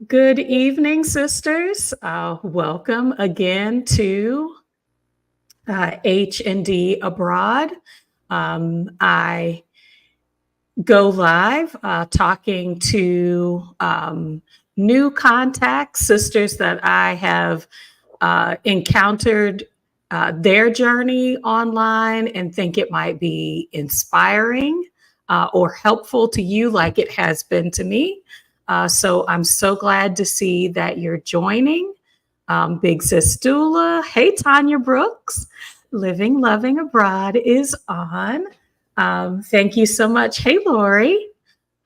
Good evening, sisters. Welcome again to H&D Abroad. I go live talking to new contacts, sisters that I have encountered their journey online and think it might be inspiring or helpful to you like it has been to me. So I'm so glad to see that you're joining. Big Sis Dula. Hey, Tanya Brooks. Living, Loving Abroad is on. Thank you so much. Hey, Lori.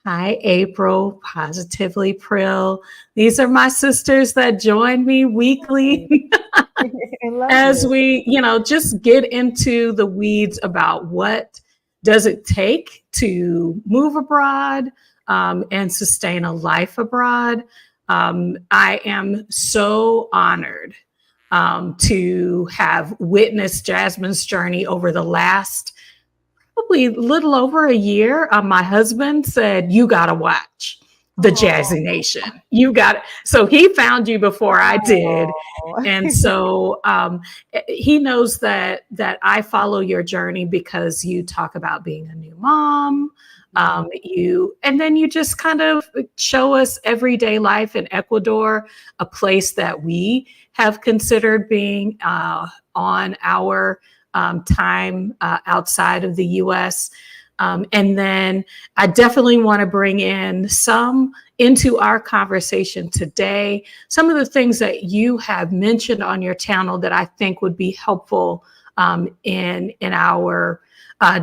Hi, April. Positively Prill. These are my sisters that join me weekly I love as it. we, just get into the weeds about what does it take to move abroad and sustain a life abroad. I am so honored to have witnessed Jasmine's journey over the last probably little over a year. My husband said, "You got to watch the Oh, Jazzy Nation. You got it." So he found you before I did. oh. And so he knows that I follow your journey because you talk about being a new mom. Yeah. And then you just kind of show us everyday life in Ecuador, a place that we have considered being on our time outside of the US. And then I definitely want to bring in some into our conversation today, some of the things that you have mentioned on your channel that I think would be helpful in our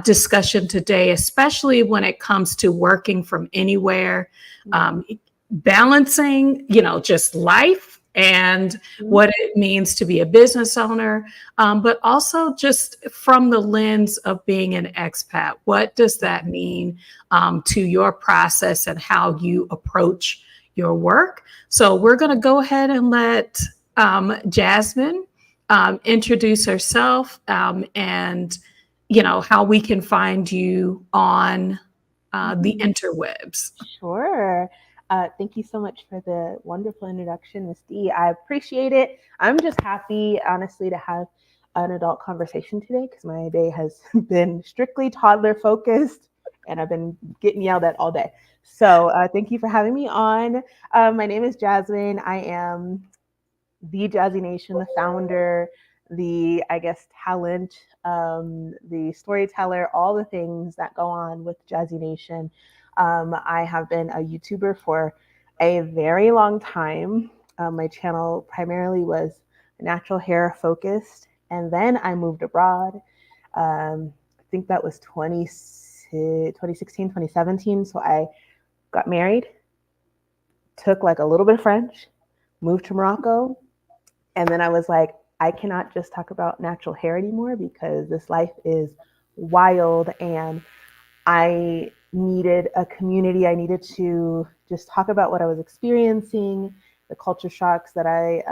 discussion today, especially when it comes to working from anywhere, um, balancing, just life and Mhm. what it means to be a business owner, but also just from the lens of being an expat. What does that mean to your process and how you approach your work? So we're going to go ahead and let Jasmine introduce herself and how we can find you on the Mhm. interwebs. Sure. Thank you so much for the wonderful introduction, Miss D. I appreciate it. I'm just happy, honestly, to have an adult conversation today because my day has been strictly toddler focused and I've been getting yelled at all day. So thank you for having me on. My name is Jasmine. I am the Jazzy Nation, the founder, the, I guess, talent, the storyteller, all the things that go on with Jazzy Nation. I have been a YouTuber for a very long time. My channel primarily was natural hair focused, and then I moved abroad. I think that was 2016, 2017. So I got married, took like a little bit of French, moved to Morocco, and then I was like, I cannot just talk about natural hair anymore because this life is wild and I needed a community. I needed to just talk about what I was experiencing, the culture shocks that I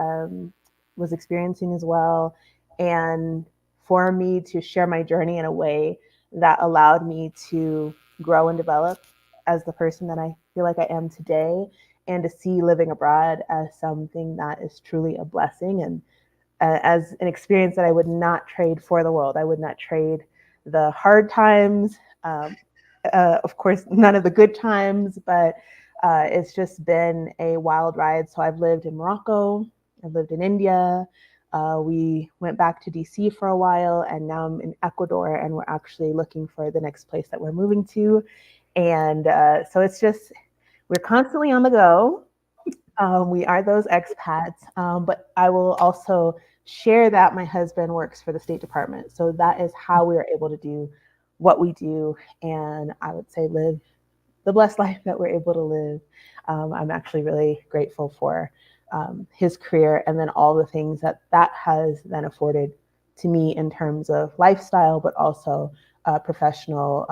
was experiencing as well, and for me to share my journey in a way that allowed me to grow and develop as the person that I feel like I am today, and to see living abroad as something that is truly a blessing and as an experience that I would not trade for the world. I would not trade the hard times, of course, none of the good times, but it's just been a wild ride. So I've lived in Morocco, I've lived in India. We went back to DC for a while, and now I'm in Ecuador, and we're actually looking for the next place that we're moving to. And so it's just, we're constantly on the go. We are those expats, but I will also share that my husband works for the State Department. So that is how we are able to do what we do. And I would say live the blessed life that we're able to live. I'm actually really grateful for his career and then all the things that that has then afforded to me in terms of lifestyle, but also professional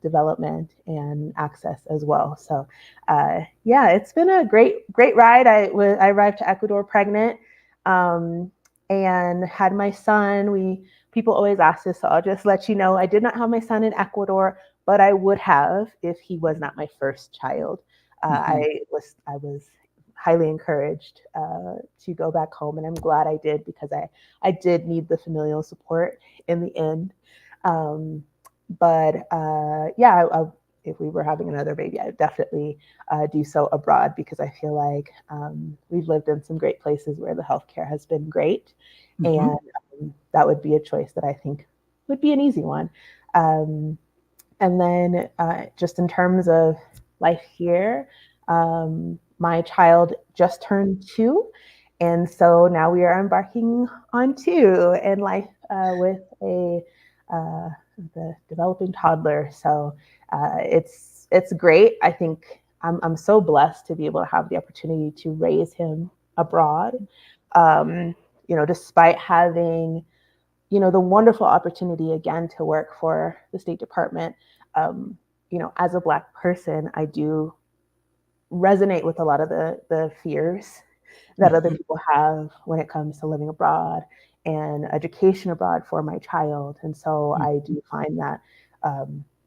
development and access as well. So, yeah, it's been a great ride. I arrived to Ecuador pregnant um, and had my son. People always ask this, so I'll just let you know I did not have my son in Ecuador, but I would have if he was not my first child. Mhm. I was highly encouraged to go back home, and I'm glad I did, because I did need the familial support in the end. But yeah, if we were having another baby, I would definitely do so abroad, because I feel like we've lived in some great places where the healthcare has been great, Mm-hmm. and that would be a choice that I think would be an easy one. Um, and then just in terms of life here, my child just turned 2. And so now we are embarking on 2 in life with uh, the developing toddler. So it's great. I think I'm so blessed to be able to have the opportunity to raise him abroad. Um, despite having the wonderful opportunity again to work for the State Department. Um, as a Black person, I do resonate with a lot of the fears that other Mm-hmm. people have when it comes to living abroad and education abroad for my child. And so I do find that,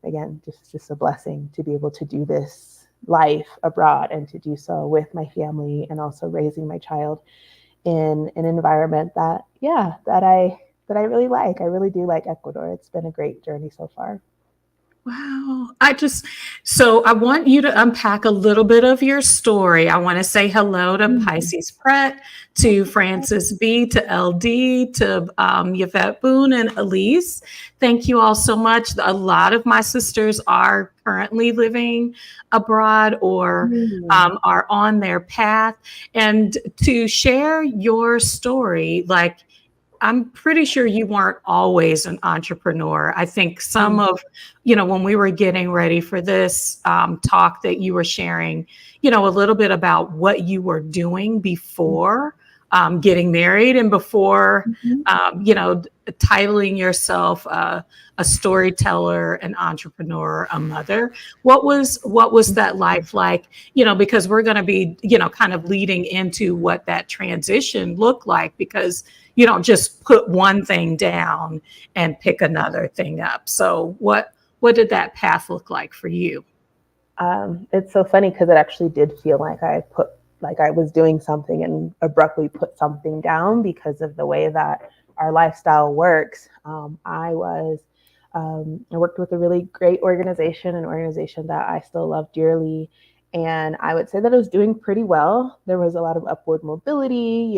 again, just a blessing to be able to do this life abroad and to do so with my family, and also raising my child in an environment that, yeah, that I really like. I really do like Ecuador. It's been a great journey so far. Wow. So I want you to unpack a little bit of your story. I want to say hello to Mm. Pisces Pratt, to Francis B, to LD, to Yvette Boone and Elise. Thank you all so much. A lot of my sisters are currently living abroad or Mm. are on their path. And to share your story, like, I'm pretty sure you weren't always an entrepreneur. I think some Mm. of, when we were getting ready for this talk, that you were sharing, a little bit about what you were doing before getting married, and before, Mhm. titling yourself a storyteller, an entrepreneur, a mother. What was that life like? Because we're going to be, kind of leading into what that transition looked like, because you don't just put one thing down and pick another thing up. So what did that path look like for you? It's so funny because it actually did feel like I was doing something and abruptly put something down because of the way that our lifestyle works. I worked with a really great organization, an organization that I still love dearly. And I would say that I was doing pretty well. There was a lot of upward mobility,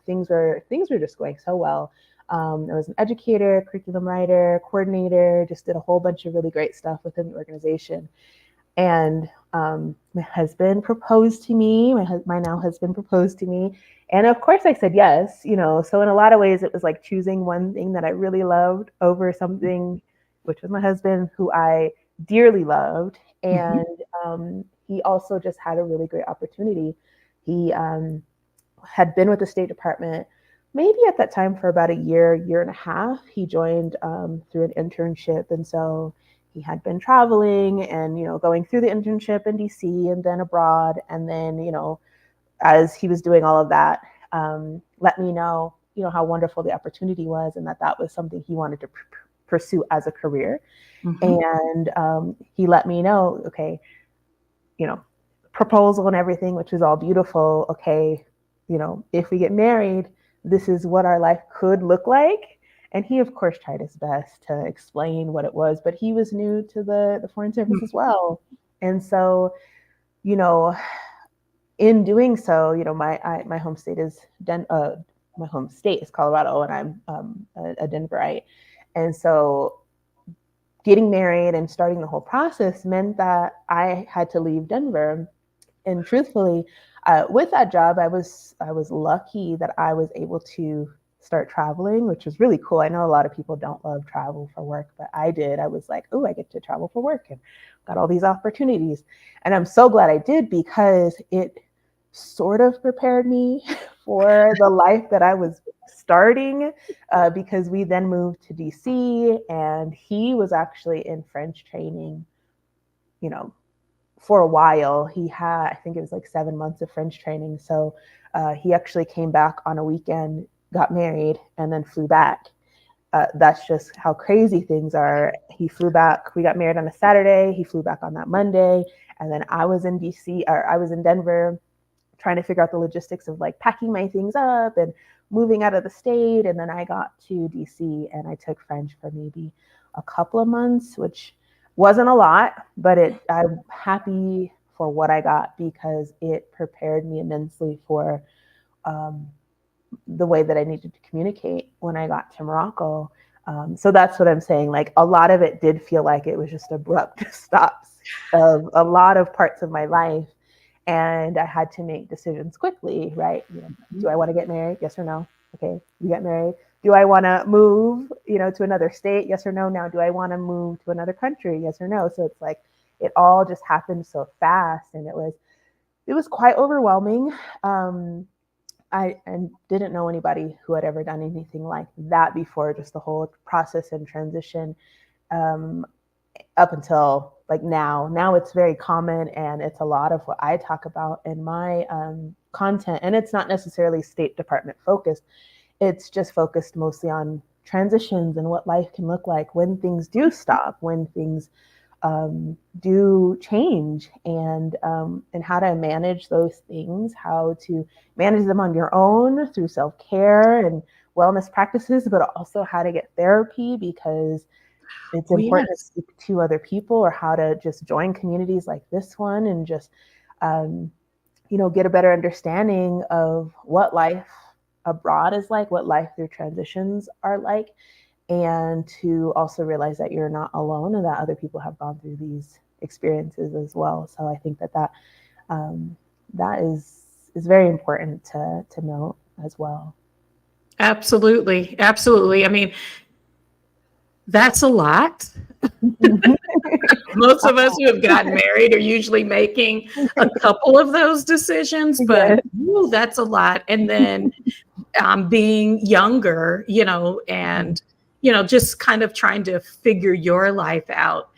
things were just going so well. I was an educator, curriculum writer, coordinator, just did a whole bunch of really great stuff within the organization. And my husband proposed to me. My now husband proposed to me, and of course I said yes. So in a lot of ways, it was like choosing one thing that I really loved over something, which was my husband, who I dearly loved. Mhm. And he also just had a really great opportunity. He had been with the State Department maybe at that time for about a year and a half. He joined through an internship, and so he had been traveling and going through the internship in DC and then abroad. And then as he was doing all of that, let me know how wonderful the opportunity was, and that was something he wanted to pursue as a career. Mhm. And he let me know, okay, you know, proposal and everything, which was all beautiful. Okay, if we get married, this is what our life could look like. And he, of course, tried his best to explain what it was, but he was new to the Foreign Service as well. And so, you know, in doing so, my home state is my home state is Colorado, and I'm a Denverite. And so getting married and starting the whole process meant that I had to leave Denver. And truthfully, with that job, I was lucky that I was able to start traveling, which was really cool. I know a lot of people don't love travel for work, but I did. I was like, oh, I get to travel for work and got all these opportunities. And I'm so glad I did, because it sort of prepared me for the life that I was starting, because we then moved to DC, and he was actually in French training, you know, for a while. He had, I think it was like 7 months of French training. So he actually came back on a weekend, got married, and then flew back. That's just how crazy things are. He flew back. We got married on a Saturday. He flew back on that Monday. And then I was in DC, or I was in Denver trying to figure out the logistics of like packing my things up and moving out of the state. And then I got to DC and I took French for maybe a couple of months, which wasn't a lot, but I'm happy for what I got because it prepared me immensely for the way that I needed to communicate when I got to Morocco. So that's what I'm saying. Like a lot of it did feel like it was just abrupt stops of a lot of parts of my life. And I had to make decisions quickly, right? You know, do I want to get married? Yes or no? Okay, you get married. Do I want to move, to another state? Yes or no? Now, do I want to move to another country? Yes or no? So it's like it all just happened so fast, and it was quite overwhelming. I didn't know anybody who had ever done anything like that before, just the whole process and transition up until like now. Now it's very common, and it's a lot of what I talk about in my content. And it's not necessarily State Department focused. It's just focused mostly on transitions and what life can look like when things do stop, when things do change, and how to manage those things, how to manage them on your own through self-care and wellness practices, but also how to get therapy because it's important to speak to other people, or how to just join communities like this one and just get a better understanding of what life abroad is like, what life through transitions are like, and to also realize that you're not alone and that other people have gone through these experiences as well. So I think that is very important to note as well. Absolutely. Absolutely. I mean, that's a lot. Most of us who have gotten married are usually making a couple of those decisions, but that's a lot. And then being younger, and, just kind of trying to figure your life out.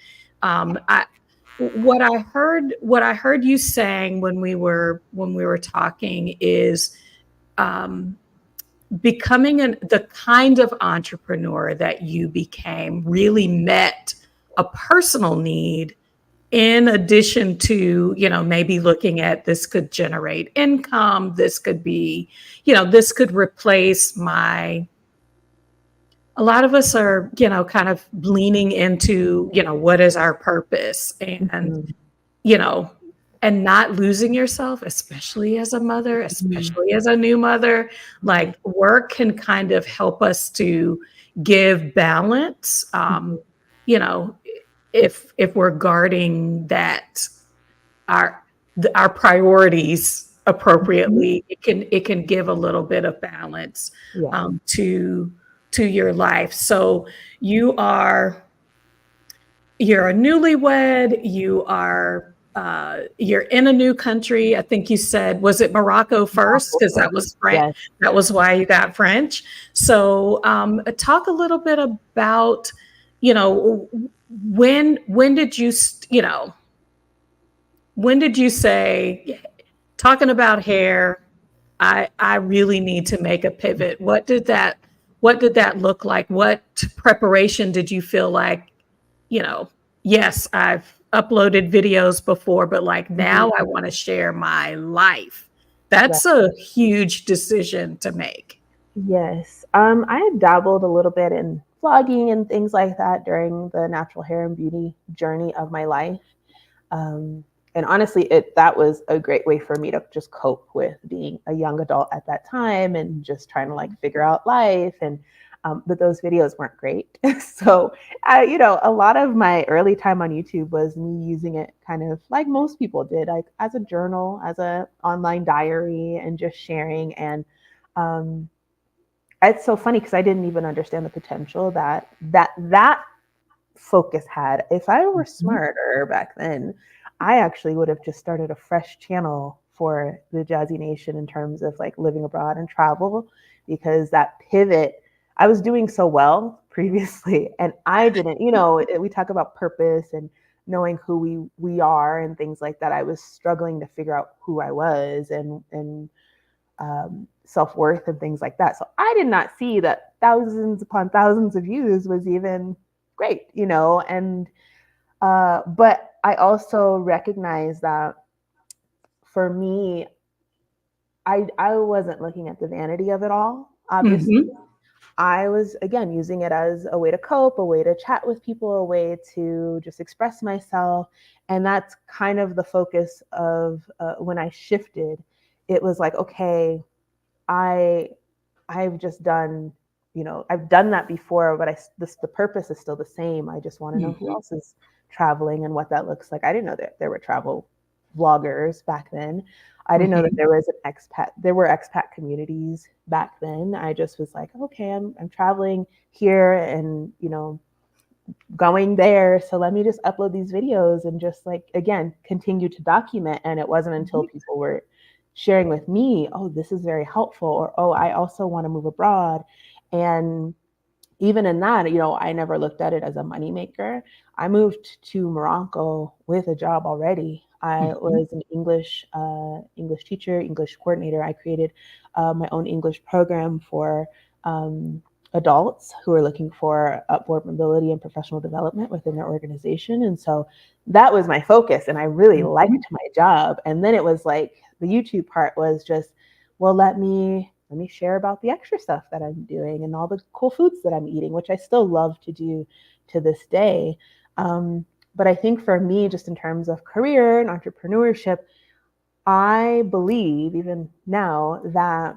What I heard you saying when we were talking is becoming the kind of entrepreneur that you became really met a personal need, in addition to, maybe looking at, this could generate income, this could be, this could replace a lot of us are, kind of leaning into, what is our purpose, and, and not losing yourself, especially as a mother, especially as a new mother. Like, work can kind of help us to give balance. If we're guarding that our priorities appropriately, it can give a little bit of balance to your life. So you're a newlywed, you're in a new country. I think you said, was it Morocco first? Because that was French. Yes. That was why you got French. So talk a little bit about, when did you, when did you say, talking about hair, I really need to make a pivot? What did that look like? What preparation did you feel like, yes, I've uploaded videos before, but like now I want to share my life. That's a huge decision to make. Yes. I had dabbled a little bit in vlogging and things like that during the natural hair and beauty journey of my life. And honestly, that was a great way for me to just cope with being a young adult at that time and just trying to like figure out life. And but those videos weren't great. So, a lot of my early time on YouTube was me using it kind of like most people did, like as a journal, as a online diary, and just sharing. And it's so funny because I didn't even understand the potential that focus had. If I were smarter back then, I actually would have just started a fresh channel for the Jazzy Nation in terms of like living abroad and travel, because that pivot, I was doing so well previously, and I didn't, we talk about purpose and knowing who we are and things like that. I was struggling to figure out who I was and self-worth and things like that. So I did not see that thousands upon thousands of views was even great, and but I also recognize that for me, I wasn't looking at the vanity of it all, obviously. Mm-hmm. I was, again, using it as a way to cope, a way to chat with people, a way to just express myself. And that's kind of the focus of when I shifted. It was like, okay, I I've just done, I've done that before, but the purpose is still the same. I just want to know who Mm-hmm. else is traveling and what that looks like. I didn't know that there were travel vloggers back then. I didn't know that Mm-hmm. there were expat communities back then. I just was like, okay, I'm traveling here and, going there. So let me just upload these videos and just, like, again, continue to document. And it wasn't until people were sharing with me, oh, this is very helpful, or, oh, I also want to move abroad. And even in that, I never looked at it as a moneymaker. I moved to Morocco with a job already. I Mm-hmm. was an English teacher, English coordinator. I created my own English program for um, adults who are looking for upward mobility and professional development within their organization. And so that was my focus, and I really Mm-hmm. liked my job. And then it was like the YouTube part was just, well, let me share about the extra stuff that I'm doing and all the cool foods that I'm eating, which I still love to do to this day. Um, but I think for me, just in terms of career and entrepreneurship, I believe even now that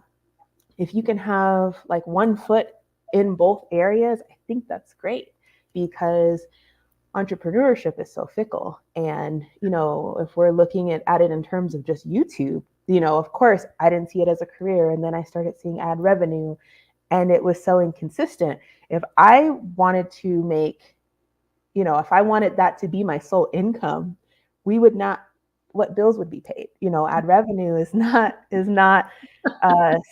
if you can have like one foot in both areas, I think that's great, because entrepreneurship is so fickle. And, if we're looking at it in terms of just YouTube, of course, I didn't see it as a career. And then I started seeing ad revenue, and it was so inconsistent. If I wanted to make, if I wanted that to be my sole income, we would not, what bills would be paid? Ad revenue is not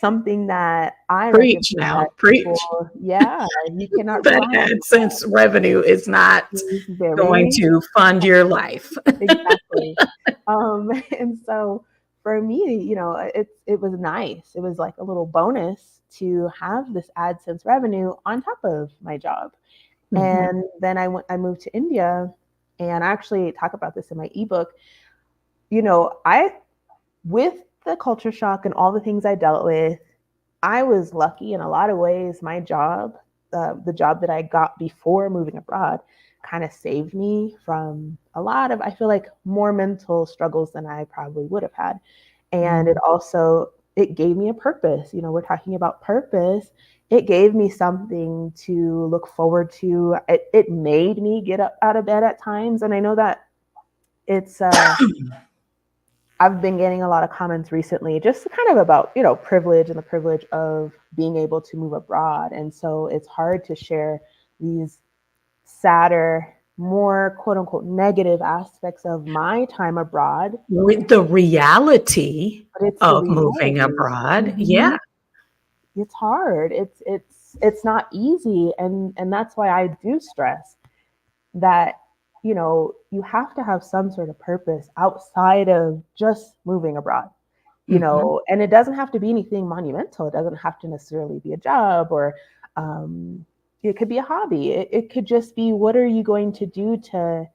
something that I recommend Preach that now, people, preach. yeah, you cannot That rely on AdSense revenue is not these going very, to fund your life. exactly. And so for me, it was nice. It was like a little bonus to have this AdSense revenue on top of my job. Mm-hmm. And then I moved to India, and I actually talk about this in my ebook. I with the culture shock and all the things I dealt with, I was lucky in a lot of ways. My job, the job that I got before moving abroad, kind of saved me from a lot of, I feel like, more mental struggles than I probably would have had. And it gave me a purpose. We're talking about purpose. It gave me something to look forward to. It made me get up out of bed at times. And I know that it's, I've been getting a lot of comments recently, just kind of about, privilege and the privilege of being able to move abroad. And so it's hard to share these sadder, more quote unquote negative aspects of my time abroad, With the reality but it's the of moving reality. abroad, Mhm. yeah. It's hard. It's not easy, and that's why I do stress that, you have to have some sort of purpose outside of just moving abroad. Mm-hmm. And it doesn't have to be anything monumental. It doesn't have to necessarily be a job, or it could be a hobby. It could just be, what are you going to do to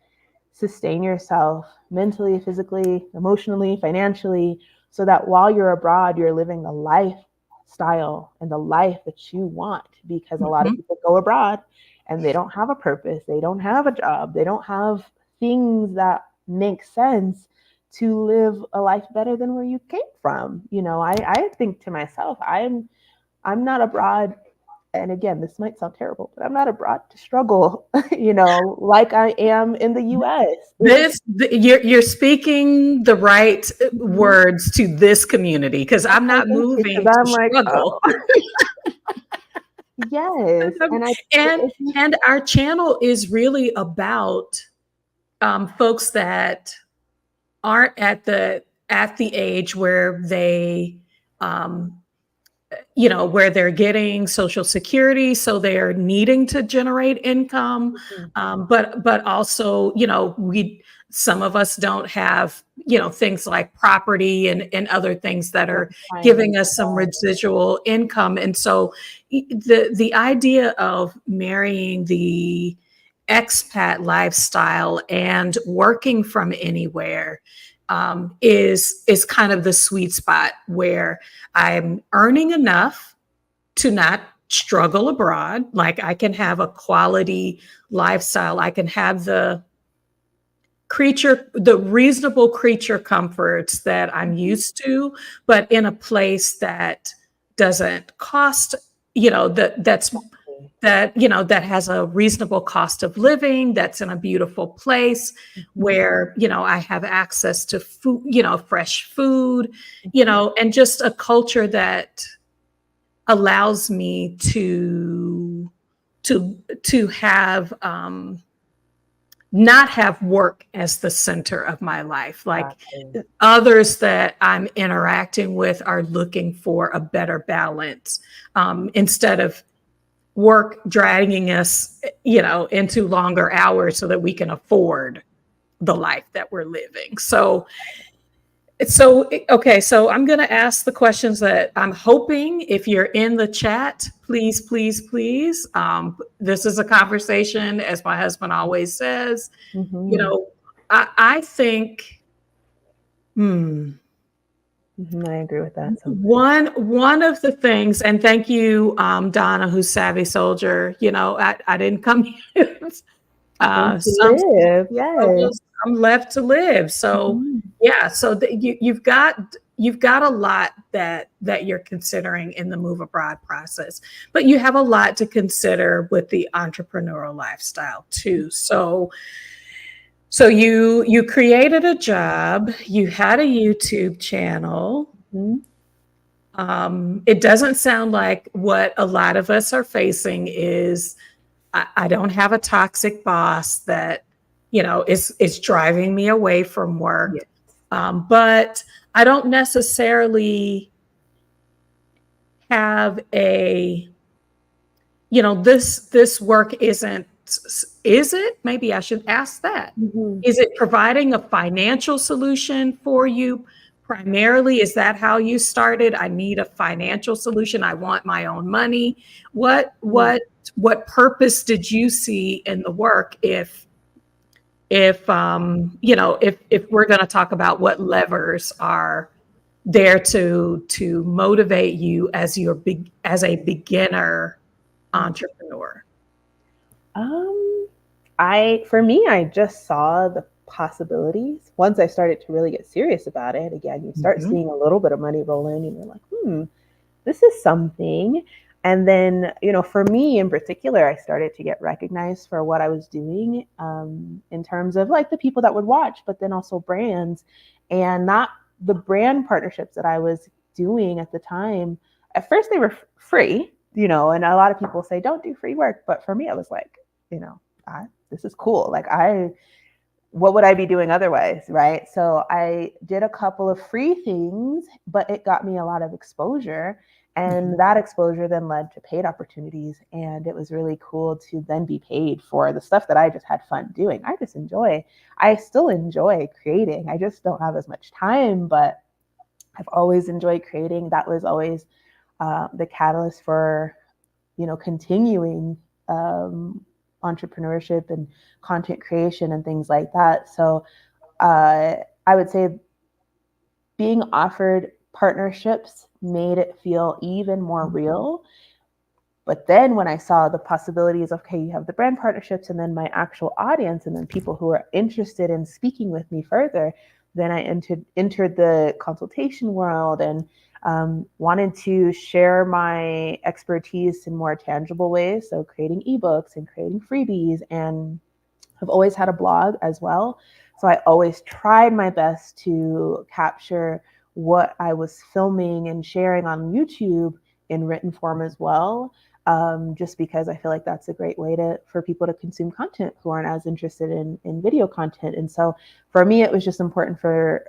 sustain yourself mentally, physically, emotionally, financially, so that while you're abroad, you're living the lifestyle and the life that you want. Because a lot of Mm-hmm. people go abroad and they don't have a purpose, they don't have a job, they don't have things that make sense to live a life better than where you came from. I think to myself, I'm not abroad, and again, this might sound terrible, but I'm not abroad to struggle, like I am in the US. You're speaking the right Mhm. words to this community, because I'm Okay, not thank you, because moving to I'm like, struggle. oh, yes, and I, and it's, and our channel is really about folks that aren't at the age where they um, where they're getting social security, so they're needing to generate income. mhm, But also, we some of us don't have, things like property and other things that yeah, are giving finance, us some residual income. And so the idea of marrying the expat lifestyle and working from anywhere is kind of the sweet spot where I'm earning enough to not struggle abroad. Like I can have a quality lifestyle. I can have the reasonable creature comforts that I'm used to, but in a place that doesn't cost, that has a reasonable cost of living, that's in a beautiful place where, I have access to food, fresh food, and just a culture that allows me to have not have work as the center of my life. Like others that I'm interacting with are looking for a better balance, instead of work dragging us, into longer hours so that we can afford the life that we're living. Okay, so I'm going to ask the questions that I'm hoping, if you're in the chat, please, please, please. This is a conversation, as my husband always says. I think, I agree with that. One of the things, and thank you, Donna, who's Savvy Soldier. I didn't come here. I'm left to live. So yeah, so you've got a lot that you're considering in the move abroad process, but you have a lot to consider with the entrepreneurial lifestyle too. So you created a job, you had a YouTube channel. It doesn't sound like what a lot of us are facing is, I don't have a toxic boss that, is driving me away from work. But I don't necessarily have this work is it? Maybe I should ask that. Is it providing a financial solution for you primarily? Is that how you started? I need a financial solution. I want my own money. What purpose did you see in the work if we're going to talk about what levers are there to motivate you as a beginner entrepreneur? I just saw the possibilities. Once I started to really get serious about it, again, you start seeing a little bit of money roll in and you're like, this is something. And then, for me in particular, I started to get recognized for what I was doing, in terms of like the people that would watch, but then also brands, and not the brand partnerships that I was doing at the time. At first they were free, and a lot of people say, don't do free work. But for me, I was like, this is cool. Like what would I be doing otherwise? Right. So I did a couple of free things, but it got me a lot of exposure. And that exposure then led to paid opportunities. And it was really cool to then be paid for the stuff that I just had fun doing. I still enjoy creating. I just don't have as much time, but I've always enjoyed creating. That was always the catalyst for, continuing entrepreneurship and content creation and things like that. So I would say being offered partnerships made it feel even more real. But then when I saw the possibilities of, okay, you have the brand partnerships and then my actual audience and then people who are interested in speaking with me further, then I entered the consultation world and wanted to share my expertise in more tangible ways. So creating ebooks and creating freebies, and I've always had a blog as well. So I always tried my best to capture what I was filming and sharing on YouTube in written form as well. Just because I feel like that's a great way for people to consume content who aren't as interested in video content. And so for me, it was just important to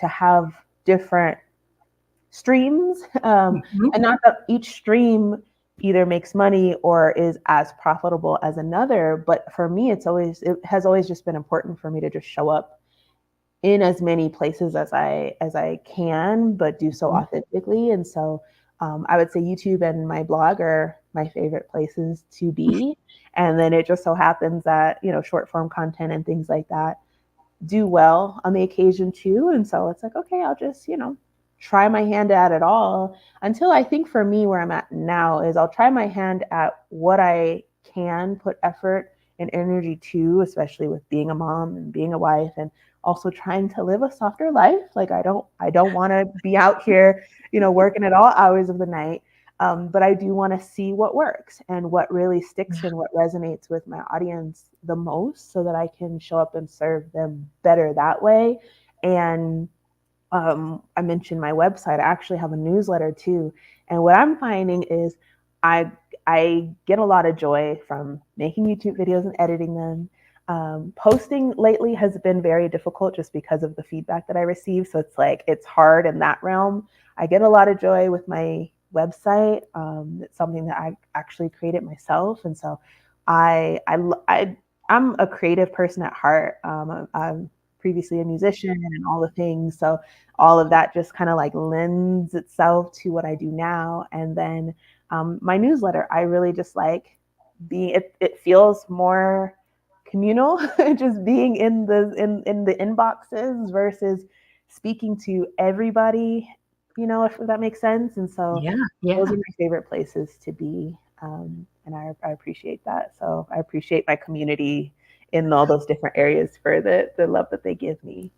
have different streams, and not that each stream either makes money or is as profitable as another. But for me, it has always just been important for me to just show up in as many places as I can, but do so authentically. And so I would say YouTube and my blog are my favorite places to be. And then it just so happens that, short form content and things like that do well on the occasion too. And so it's like, okay, I'll just, try my hand at it all until I think for me where I'm at now is I'll try my hand at what I can put effort and energy to, especially with being a mom and being a wife and also trying to live a softer life. Like I don't want to be out here, working at all hours of the night. But I do want to see what works and what really sticks and what resonates with my audience the most so that I can show up and serve them better that way. And I mentioned my website. I actually have a newsletter too. And what I'm finding is I I get a lot of joy from making YouTube videos and editing them. Posting lately has been very difficult just because of the feedback that I receive. So it's hard in that realm. I get a lot of joy with my website. It's something that I actually created myself, and so I'm a creative person at heart. I'm previously a musician and all the things, so all of that just kind of like lends itself to what I do now. And then my newsletter, I really just like being. It feels more communal, just being in the inboxes versus speaking to everybody, if that makes sense. And so Yeah, those yeah. are my favorite places to be. And I appreciate that. So I appreciate my community in all those different areas for the love that they give me.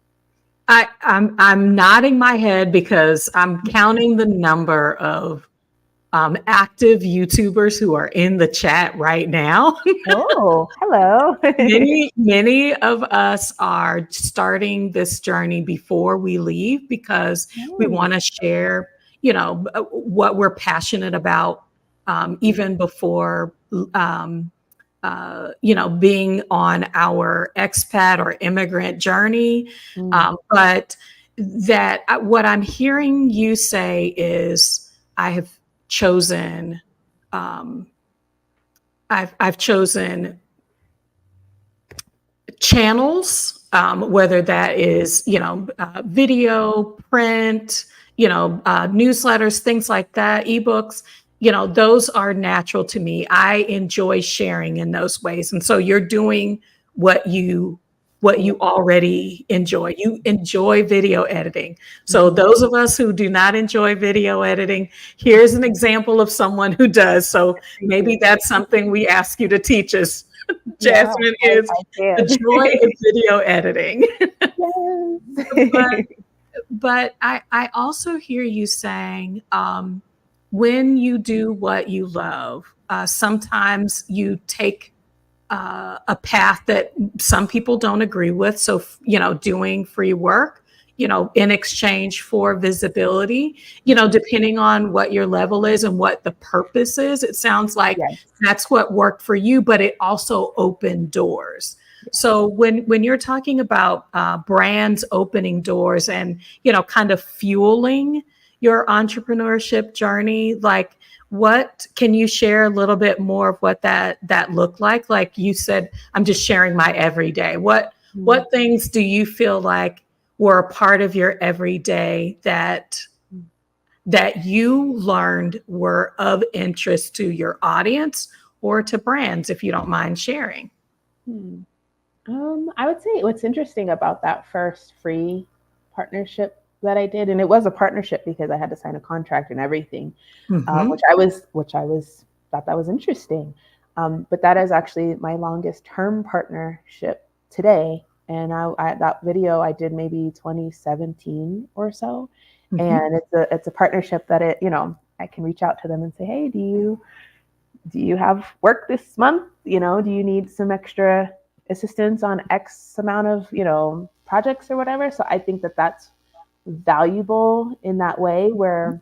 I'm nodding my head because I'm counting the number of active YouTubers who are in the chat right now. Oh, hello. Many of us are starting this journey before we leave because we Oh, want to share, what we're passionate about, even before, being on our expat or immigrant journey. mm, But what I'm hearing you say is, I have chosen, um, I've chosen channels, whether that is, video, print, newsletters, things like that, ebooks, those are natural to me. I enjoy sharing in those ways. And so you're doing what you what yeah. you already enjoy. You enjoy video editing. So Mhm. those of us who do not enjoy video editing, here's an example of someone who does. So Thank maybe you. that's something we ask you to teach us. Yeah, Jasmine, I, is I the can. joy of video editing. but Yes. but I also hear you saying, when you do what you love, sometimes you take a path that some people don't agree with. So, doing free work, in exchange for visibility, depending on what your level is and what the purpose is, it sounds like Yes. that's what worked for you, but it also opened doors. So when you're talking about brands opening doors and, kind of fueling your entrepreneurship journey, like, what can you share a little bit more of what that looked like? Like you said, I'm just sharing my everyday. Mm, What things do you feel like were a part of your everyday that you learned were of interest to your audience or to brands, if you don't mind sharing? mm. I would say what's interesting about that first free partnership that I did, and it was a partnership because I had to sign a contract and everything, Hmm. which I was thought that was interesting. But that is actually my longest term partnership today. And that video I did maybe 2017 or so, Hmm. and it's a partnership that I can reach out to them and say, hey, do you have work this month? Do you need some extra assistance on X amount of, projects or whatever? So I think that that's valuable in that way where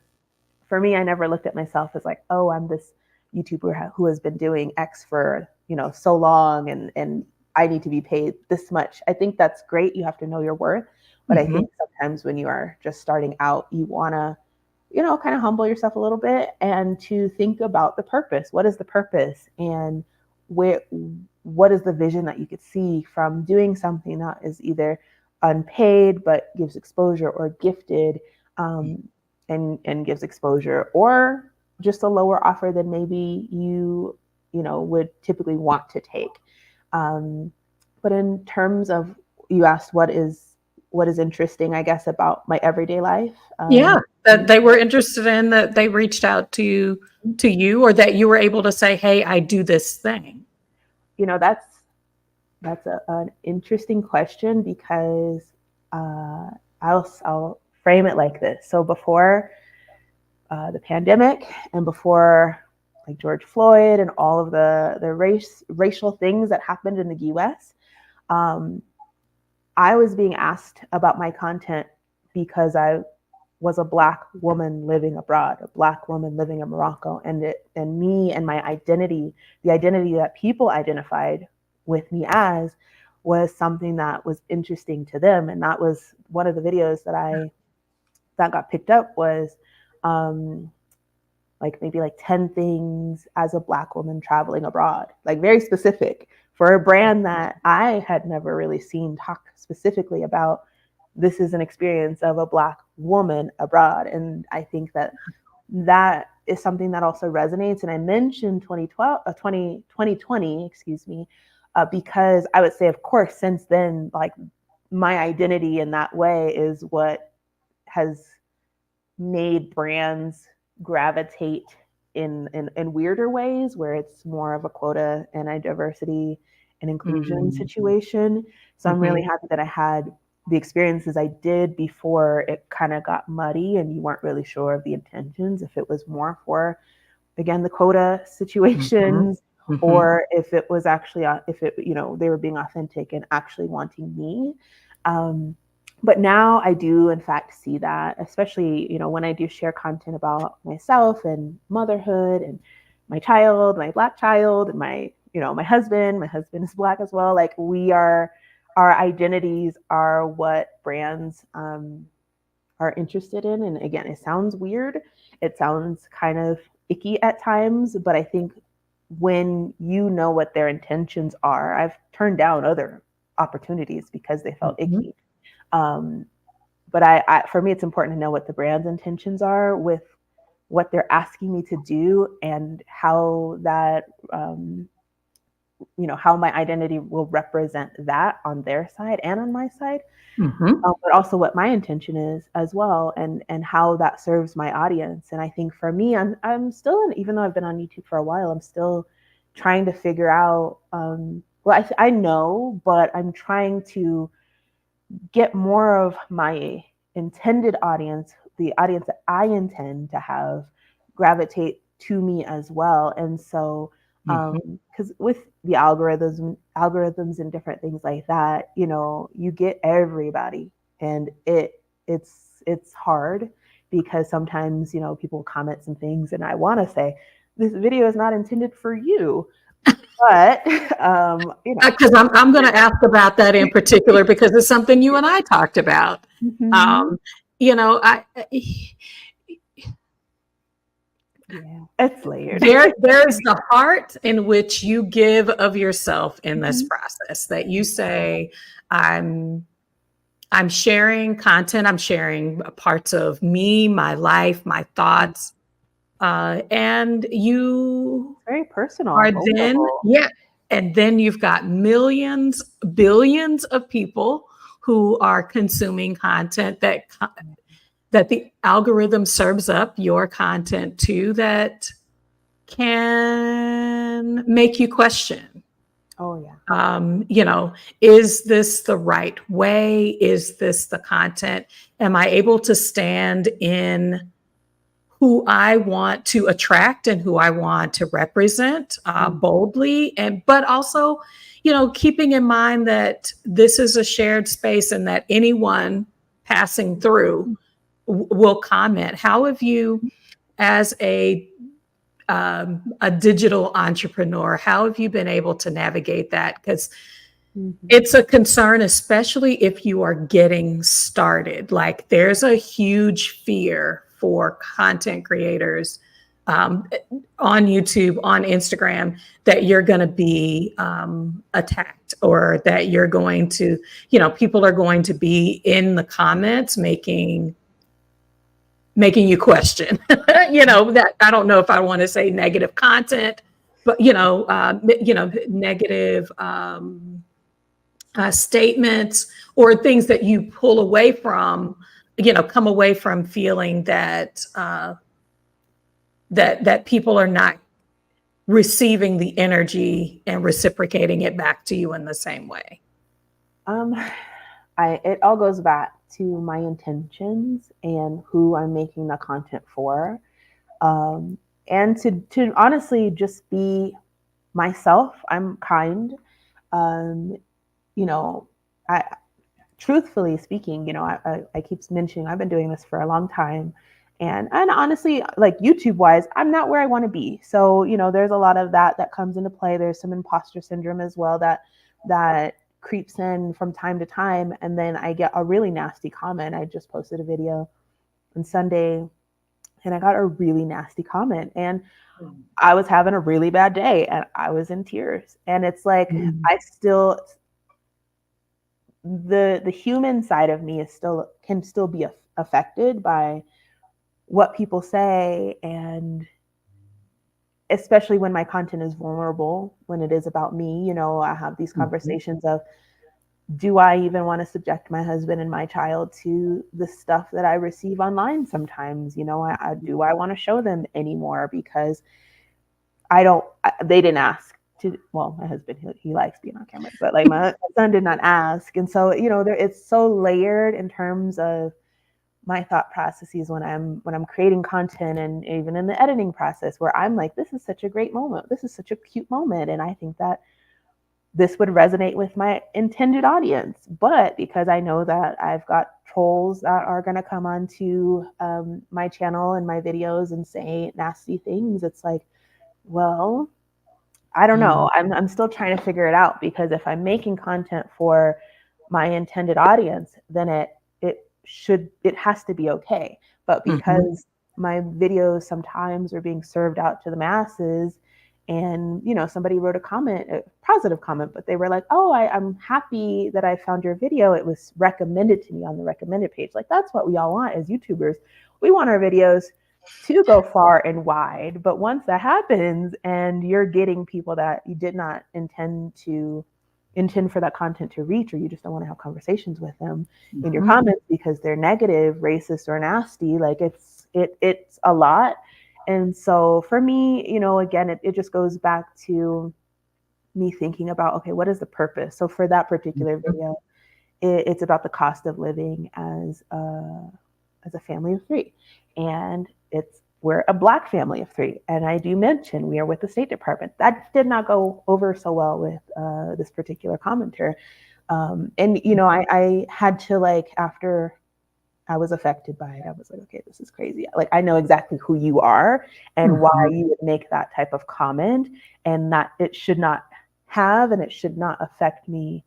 for me, I never looked at myself as like, oh, I'm this YouTuber who has been doing X for, so long and I need to be paid this much. I think that's great. You have to know your worth. But I Hmm. think sometimes when you are just starting out, you want to kind of humble yourself a little bit and to think about the purpose. What is the purpose? And where what is the vision that you could see from doing something that is either unpaid but gives exposure or gifted? Um, and gives exposure, or just a lower offer than maybe you would typically want to take. But in terms of, you asked what is interesting, I guess, about my everyday life. Yeah, that they were interested in, that they reached out to you, or that you were able to say, hey, I do this thing. That's an interesting question, because I'll frame it like this. So before the pandemic, and before like George Floyd and all of the racial things that happened in the US, I was being asked about my content because I was a Black woman living abroad, a Black woman living in Morocco, and me and my identity, the identity that people identified with me as, was something that was interesting to them. And that was one of the videos that got picked up, was like maybe like 10 things as a Black woman traveling abroad, like very specific for a brand that I had never really seen talk specifically about. This is an experience of a Black woman abroad. And I think that is something that also resonates. And I mentioned 2020, excuse me, because I would say, of course, since then, like, my identity in that way is what has made brands gravitate in weirder ways, where it's more of a quota and a diversity and inclusion situation. So I'm really happy that I had the experiences I did before it kind of got muddy and you weren't really sure of the intentions, if it was more for, again, the quota situations, or if it was actually, if it, they were being authentic and actually wanting me. But now I do, in fact, see that, especially, when I do share content about myself and motherhood and my child, my Black child, and my husband is Black as well. Like, our identities are what brands are interested in. And again, it sounds weird. It sounds kind of icky at times, but I think when you know what their intentions are, I've turned down other opportunities because they felt icky. But I for me, it's important to know what the brand's intentions are with what they're asking me to do, and how that, how my identity will represent that on their side and on my side, but also what my intention is as well, and how that serves my audience. And I think for me, I'm still, even though I've been on YouTube for a while, I'm still trying to figure out, well, I know, but I'm trying to get more of my intended audience, the audience that I intend to have, gravitate to me as well. And so, because with the algorithms and different things like that, you get everybody, and it's hard, because sometimes, people comment some things and I want to say, this video is not intended for you. But because I'm going to ask about that in particular, because it's something you and I talked about. It's layered. There's the heart in which you give of yourself in this process, that you say, I'm sharing content, I'm sharing parts of me, my life, my thoughts, and you very personal are then, and then you've got millions, billions of people who are consuming content that the algorithm serves up your content to, that can make you question. Oh yeah. Is this the right way? Is this the content? Am I able to stand in who I want to attract and who I want to represent boldly, but also, keeping in mind that this is a shared space, and that anyone passing through will comment. How have you, as a digital entrepreneur, how have you been able to navigate that? Because it's a concern, especially if you are getting started. Like, there's a huge fear for content creators on YouTube, on Instagram, that you're going to be attacked, or that you're going to, people are going to be in the comments making making you question, that I don't know if I want to say negative content, but, negative statements or things that you pull away from, come away from feeling that, that people are not receiving the energy and reciprocating it back to you in the same way? It all goes back to my intentions and who I'm making the content for. And to honestly just be myself. I'm kind. I truthfully speaking, I keep mentioning I've been doing this for a long time. And honestly, like YouTube wise, I'm not where I want to be. So, there's a lot of that comes into play. There's some imposter syndrome as well that creeps in from time to time. And then I get a really nasty comment. I just posted a video on Sunday and I got a really nasty comment. And I was having a really bad day and I was in tears. And it's like, I still, the human side of me can still be affected by what people say, and especially when my content is vulnerable, when it is about me. I have these conversations of, do I even want to subject my husband and my child to the stuff that I receive online sometimes? Do I want to show them anymore? Because they didn't ask to, well, my husband, he likes being on camera, but like my son did not ask. And so, it's so layered in terms of my thought processes when I'm creating content, and even in the editing process, where I'm like, this is such a great moment. This is such a cute moment. And I think that this would resonate with my intended audience. But because I know that I've got trolls that are going to come onto my channel and my videos and say nasty things, it's like, well, I don't know. I'm still trying to figure it out, because if I'm making content for my intended audience, then it has to be okay. But because my videos sometimes are being served out to the masses, and somebody wrote a positive comment, but they were like, oh, I'm happy that I found your video. It was recommended to me on the recommended page. Like, that's what we all want as YouTubers. We want our videos to go far and wide. But once that happens and you're getting people that you did not intend for that content to reach, or you just don't want to have conversations with them in your comments because they're negative, racist, or nasty, like it's a lot. And so for me, again, it just goes back to me thinking about, okay, what is the purpose? So for that particular video, it's about the cost of living as a family of three. And we're a Black family of three. And I do mention we are with the State Department. That did not go over so well with this particular commenter. I had to, after I was affected by it, I was like, okay, this is crazy. Like, I know exactly who you are and why you would make that type of comment, and that it should not have, and it should not affect me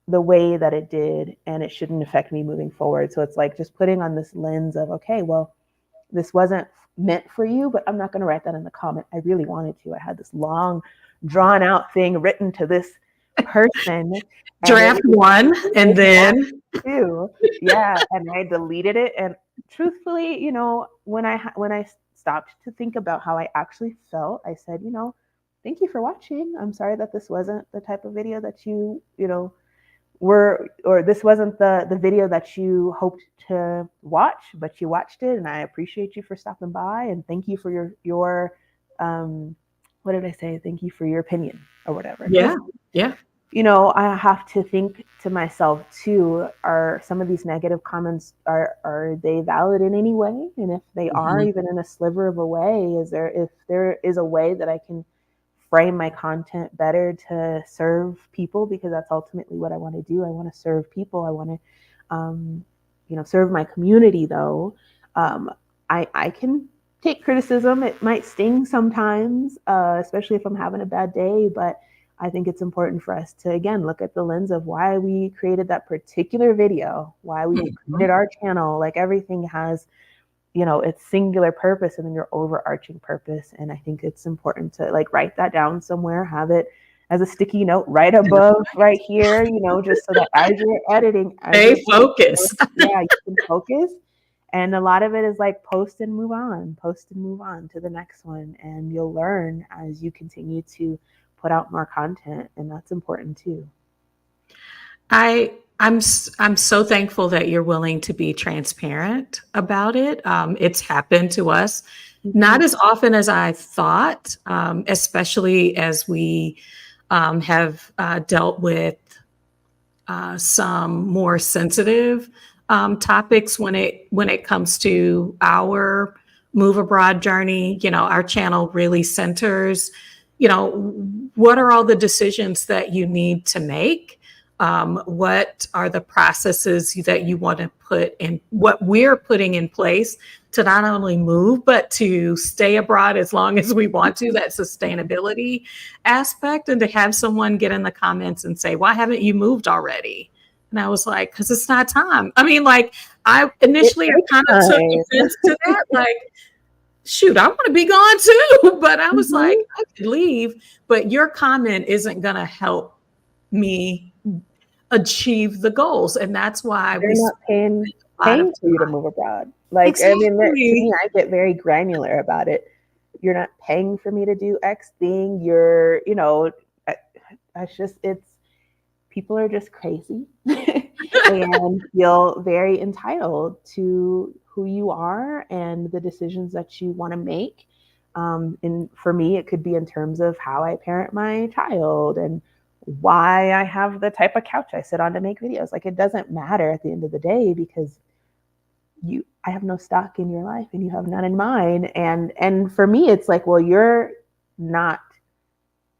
the way that it did, and it shouldn't affect me moving forward. So it's like just putting on this lens of, okay, well, this wasn't meant for you, but I'm not going to write that in the comment. I really wanted to. I had this long, drawn out thing written to this person. Draft one, and then two. Yeah. And I deleted it. And truthfully, when I stopped to think about how I actually felt, I said, thank you for watching. I'm sorry that this wasn't the type of video that you this wasn't the video that you hoped to watch, but you watched it, and I appreciate you for stopping by, and thank you for your what did I say? Thank you for your opinion, or whatever. Yeah. I have to think to myself too, are some of these negative comments, are they valid in any way? And if they are, even in a sliver of a way, if there is a way that I can frame my content better to serve people, because that's ultimately what I want to do. I want to serve people. I want to, serve my community, though. I can take criticism. It might sting sometimes, especially if I'm having a bad day, but I think it's important for us to, again, look at the lens of why we created that particular video, why we created our channel. Like, everything has, its singular purpose and then your overarching purpose. And I think it's important to write that down somewhere, have it as a sticky note right above, right here, just so that as you're editing, stay focused. Yeah, you can focus. And a lot of it is like post and move on to the next one. And you'll learn as you continue to put out more content. And that's important too. I'm so thankful that you're willing to be transparent about it. It's happened to us, not as often as I thought, especially as we have dealt with some more sensitive topics when it comes to our move abroad journey. You know, our channel really centers, you know, what are all the decisions that you need to make? What are the processes that you want to put in, what we're putting in place to not only move, but to stay abroad as long as we want to, that sustainability aspect, and to have someone get in the comments and say, why haven't you moved already? And I was like, because it's not time. I mean, like, I initially kind of took offense to that. Like, shoot, I want to be gone too. But I was like, I could leave, but your comment isn't going to help me achieve the goals. And that's why they're not paying for you to move abroad. Like, exactly. I mean, to me, I get very granular about it. You're not paying for me to do X thing. You're, you know, people are just crazy and feel very entitled to who you are and the decisions that you want to make. And for me, it could be in terms of how I parent my child and why I have the type of couch I sit on to make videos. Like, it doesn't matter at the end of the day, because I have no stock in your life and you have none in mine. And for me, it's like, well, you're not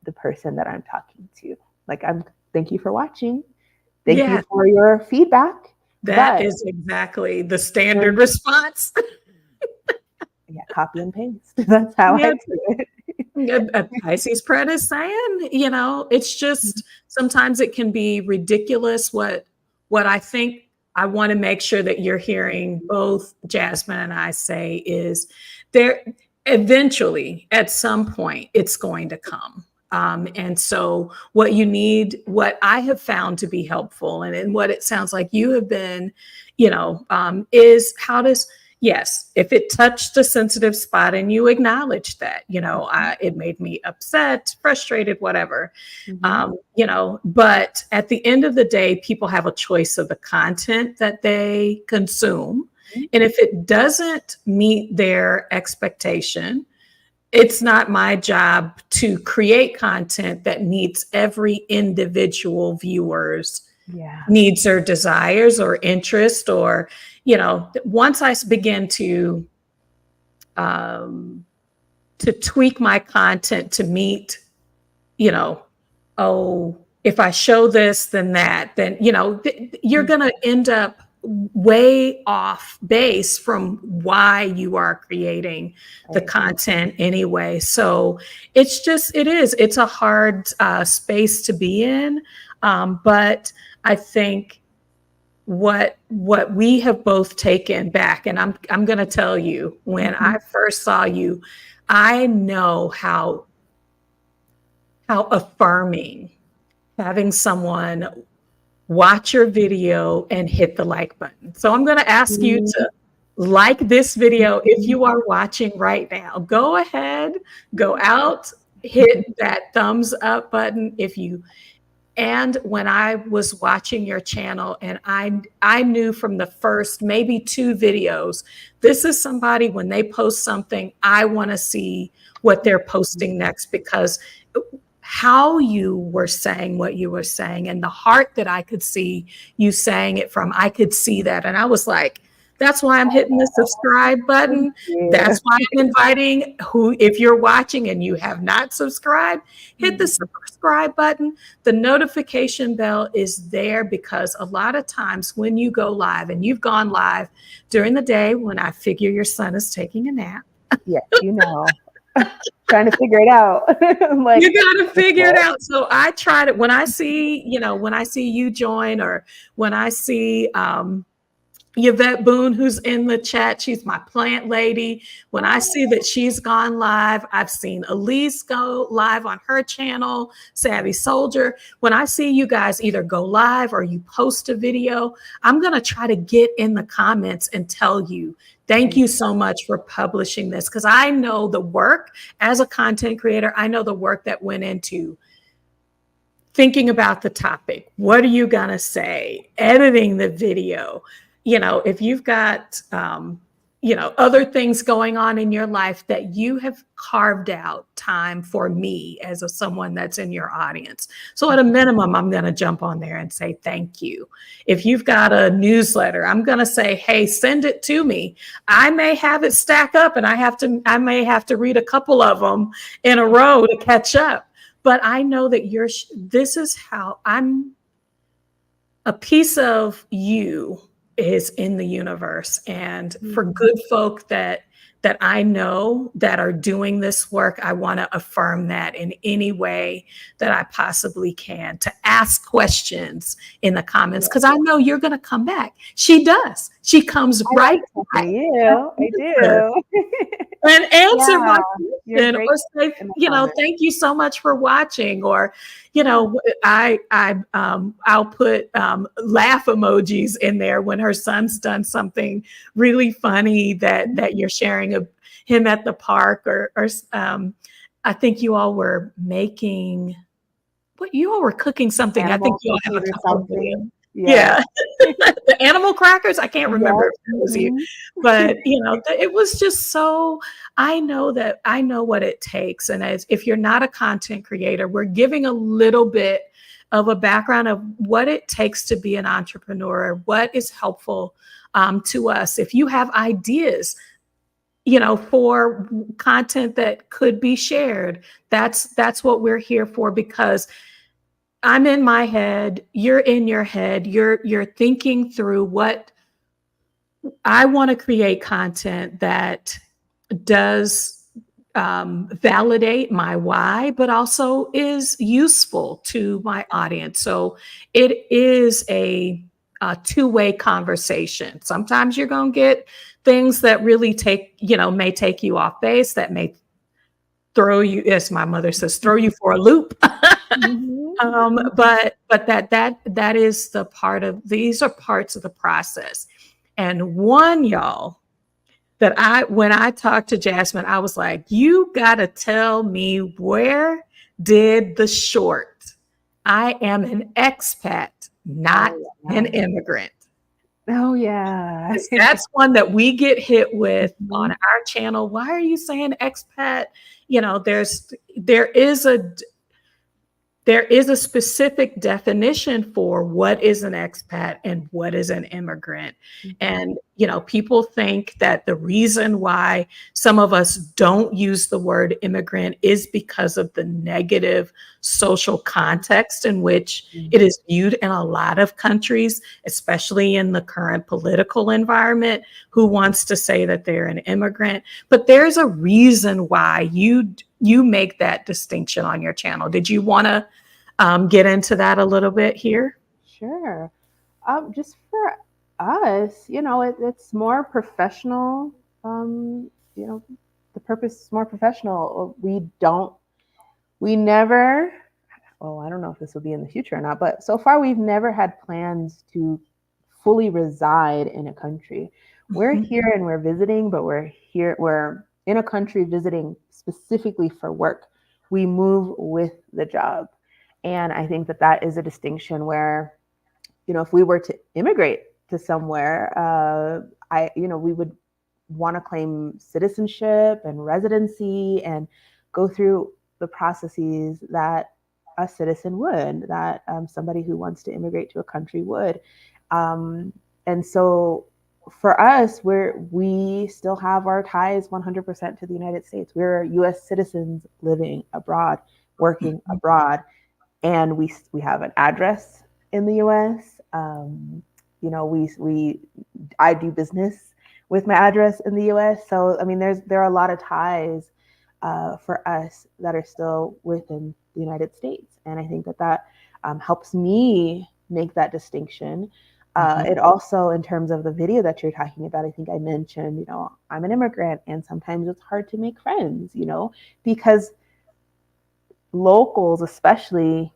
the person that I'm talking to. Like, thank you for watching. Thank you for your feedback. That is exactly the standard response. Yeah, copy and paste. That's how I do it. A Pisces spread is saying, you know, it's just sometimes it can be ridiculous. What I think I want to make sure that you're hearing both Jasmine and I say is there eventually at some point it's going to come. And so what you need, what I have found to be helpful, and what it sounds like you have been, you know, is yes, if it touched a sensitive spot and you acknowledge that, you know, it made me upset, frustrated, whatever, you know, but at the end of the day, people have a choice of the content that they consume. And if it doesn't meet their expectation, it's not my job to create content that meets every individual viewer's needs or desires or interest, or, you know, once I begin to tweak my content to meet, you know, oh, if I show this, then that, then, you know, you're going to end up way off base from why you are creating the content anyway. So it's a hard space to be in. But I think what we have both taken back, and I'm going to tell you, when I first saw you, I know how affirming having someone watch your video and hit the like button. So I'm going to ask you to like this video. If you are watching right now, go ahead, go out, hit that thumbs up button. And when I was watching your channel, and I knew from the first maybe 2 videos, this is somebody, when they post something, I want to see what they're posting next, because how you were saying what you were saying and the heart that I could see you saying it from, I could see that. And I was like, that's why I'm hitting the subscribe button. That's why I'm inviting if you're watching and you have not subscribed, hit the subscribe button. The notification bell is there, because a lot of times when you go live, and you've gone live during the day when I figure your son is taking a nap. Yes, you know. Trying to figure it out. Like, you got to figure it out. So I try to, when I see you join, or when I see, Yvette Boone, who's in the chat, she's my plant lady. When I see that she's gone live, I've seen Elise go live on her channel, Savvy Soldier. When I see you guys either go live or you post a video, I'm going to try to get in the comments and tell you, thank you so much for publishing this, because I know the work as a content creator. I know the work that went into thinking about the topic. What are you going to say? Editing the video. If you've got, other things going on in your life that you have carved out time for me as someone that's in your audience. So at a minimum, I'm going to jump on there and say, thank you. If you've got a newsletter, I'm going to say, hey, send it to me. I may have it stack up and I may have to read a couple of them in a row to catch up. But I know that this is how a piece of you is in the universe. And for good folk that I know that are doing this work, I want to affirm that in any way that I possibly can, to ask questions in the comments, because I know you're going to come back. She does. She comes right back. I do. And answer my question, or say, thank you so much for watching, or, I'll put laugh emojis in there when her son's done something really funny that you're sharing of him at the park, or I think you all were making, you all were cooking something. I think you all have a couple of videos. Yeah. The animal crackers. I can't remember if it was you, but it was just so, I know what it takes. And if you're not a content creator, we're giving a little bit of a background of what it takes to be an entrepreneur, what is helpful to us. If you have ideas, for content that could be shared, that's what we're here for, because I'm in my head, you're in your head, you're thinking through what I want to create, content that does validate my why, but also is useful to my audience. So it is a two-way conversation. Sometimes you're going to get things that really may take you off base, that may throw you, as my mother says, throw you for a loop. But that is these are parts of the process. And one, y'all, that when I talked to Jasmine, I was like, you got to tell me, where did the short, I am an expat, not an immigrant. Oh, yeah. That's one that we get hit with on our channel. Why are you saying expat? There is a specific definition for what is an expat and what is an immigrant. And, people think that the reason why some of us don't use the word immigrant is because of the negative social context in which it is viewed in a lot of countries, especially in the current political environment. Who wants to say that they're an immigrant? But there's a reason why you make that distinction on your channel. Did you want to get into that a little bit here? Sure. Just for us, it's more professional. The purpose is more professional. We never, I don't know if this will be in the future or not, but so far we've never had plans to fully reside in a country. We're here and we're visiting, but we're in a country visiting specifically for work. We move with the job. And I think that is a distinction where, if we were to immigrate to somewhere, we would want to claim citizenship and residency and go through the processes that a citizen would, that somebody who wants to immigrate to a country would. And so for us, we still have our ties 100% to the United States. We're U.S. citizens living abroad, working abroad. And we have an address in the U.S. I do business with my address in the U.S. So, I mean, there are a lot of ties for us that are still within the United States. And I think that helps me make that distinction. It also, in terms of the video that you're talking about, I think I mentioned, I'm an immigrant and sometimes it's hard to make friends, because locals, especially,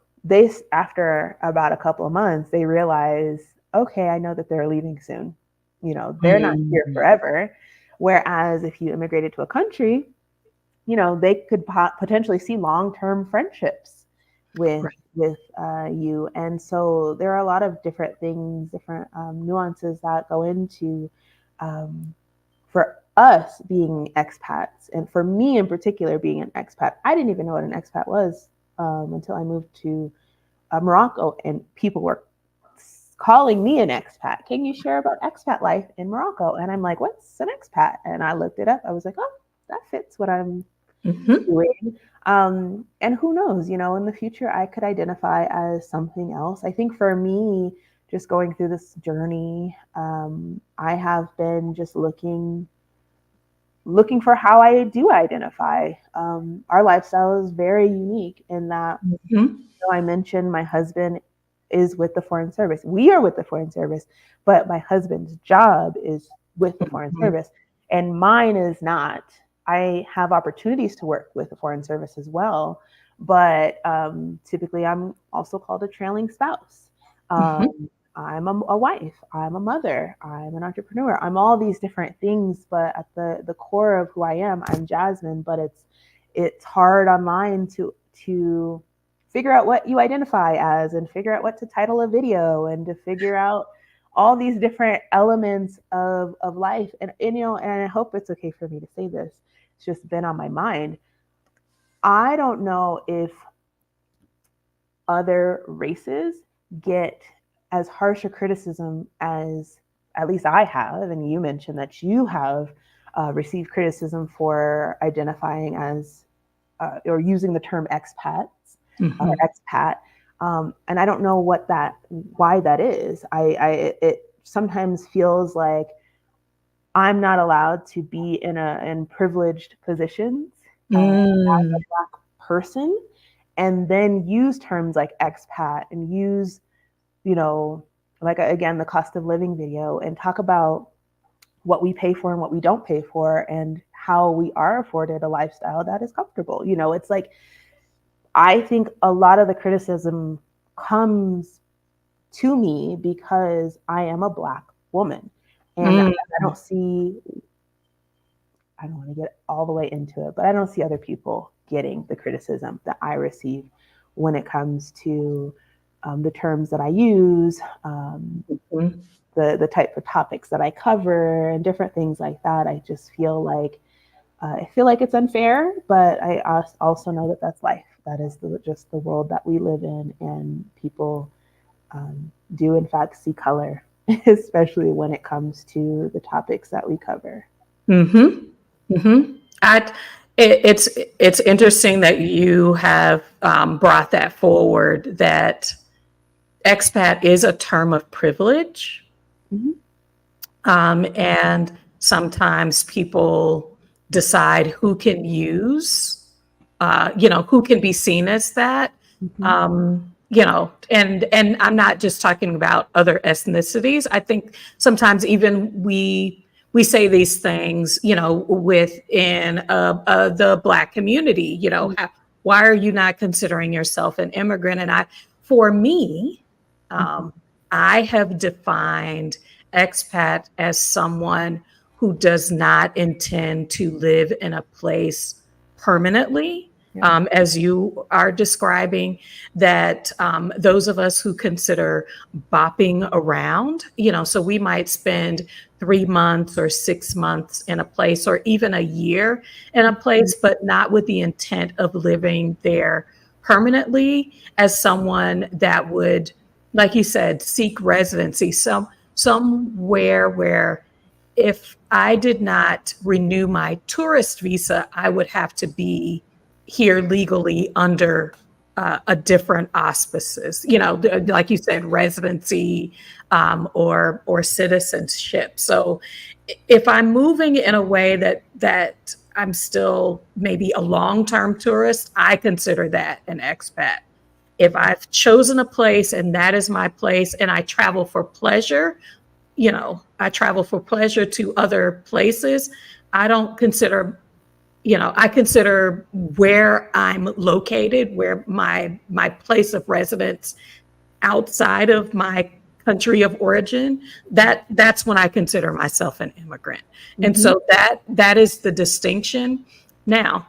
after about a couple of months, they realize, okay, I know that they're leaving soon. They're not here forever. Whereas if you immigrated to a country, they could potentially see long-term friendships with Right. you. And so there are a lot of different things, different nuances that go into for us being expats, and for me in particular being an expat. I didn't even know what an expat was until I moved to Morocco, and people were calling me an expat. Can you share about expat life in Morocco? And I'm like, what's an expat? And I looked it up. I was like, oh, that fits what I'm doing. And who knows, in the future, I could identify as something else. I think for me, just going through this journey, I have been just looking for how I do identify. Our lifestyle is very unique in that, I mentioned my husband is with the Foreign Service. We are with the Foreign Service, but my husband's job is with the Foreign Service, and mine is not. I have opportunities to work with the Foreign Service as well, but typically I'm also called a trailing spouse. I'm a wife, I'm a mother, I'm an entrepreneur, I'm all these different things, but at the core of who I am, I'm Jasmine. But it's hard online to figure out what you identify as, and figure out what to title a video, and to figure out all these different elements of life. And I hope it's okay for me to say this, it's just been on my mind. I don't know if other races get as harsh a criticism as at least I have, and you mentioned that you have received criticism for identifying as or using the term expats or expat, and I don't know why that is. It sometimes feels like I'm not allowed to be in privileged positions as a Black person, and then use terms like expat and use, like again, the cost of living video, and talk about what we pay for and what we don't pay for, and how we are afforded a lifestyle that is comfortable. It's like, I think a lot of the criticism comes to me because I am a Black woman, and I don't want to get all the way into it, but I don't see other people getting the criticism that I receive when it comes to the terms that I use, the type of topics that I cover, and different things like that. I just feel like it's unfair, but I also know that that's life. That is just the world that we live in, and people do in fact see color, especially when it comes to the topics that we cover. It's interesting that you have brought that forward, that expat is a term of privilege. And sometimes people decide who can use, who can be seen as that. And I'm not just talking about other ethnicities. I think sometimes even we say these things, within the Black community. Why are you not considering yourself an immigrant? And for me, I have defined expat as someone who does not intend to live in a place permanently. As you are describing, that those of us who consider bopping around, so we might spend 3 months or 6 months in a place, or even a year in a place, but not with the intent of living there permanently, as someone that would, like you said, seek residency somewhere where, if I did not renew my tourist visa, I would have to be here legally under a different auspices, like you said, residency or citizenship. So if I'm moving in a way that I'm still maybe a long-term tourist, I consider that an expat. if I've chosen a place and that is my place, and I travel for pleasure, I travel for pleasure to other places. I don't consider, I consider where I'm located, where my place of residence outside of my country of origin, that's when I consider myself an immigrant. And so that is the distinction. Now,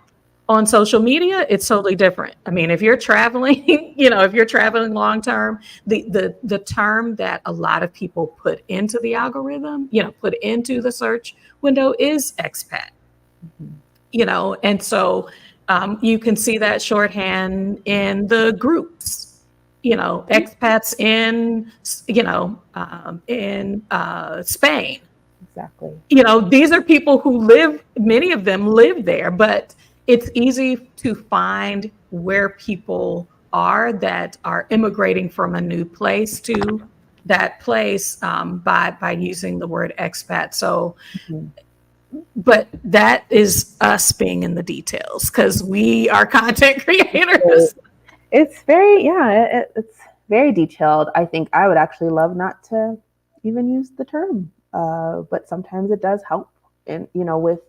on social media, it's totally different. I mean, if you're traveling, if you're traveling long term, the term that a lot of people put into the algorithm, put into the search window is expat. And so you can see that shorthand in the groups, expats in Spain. Exactly. These are people who many of them live there, but it's easy to find where people are that are immigrating from a new place to that place by using the word expat. So, but that is us being in the details because we are content creators. It's very, it's very detailed. I think I would actually love not to even use the term, but sometimes it does help. And, with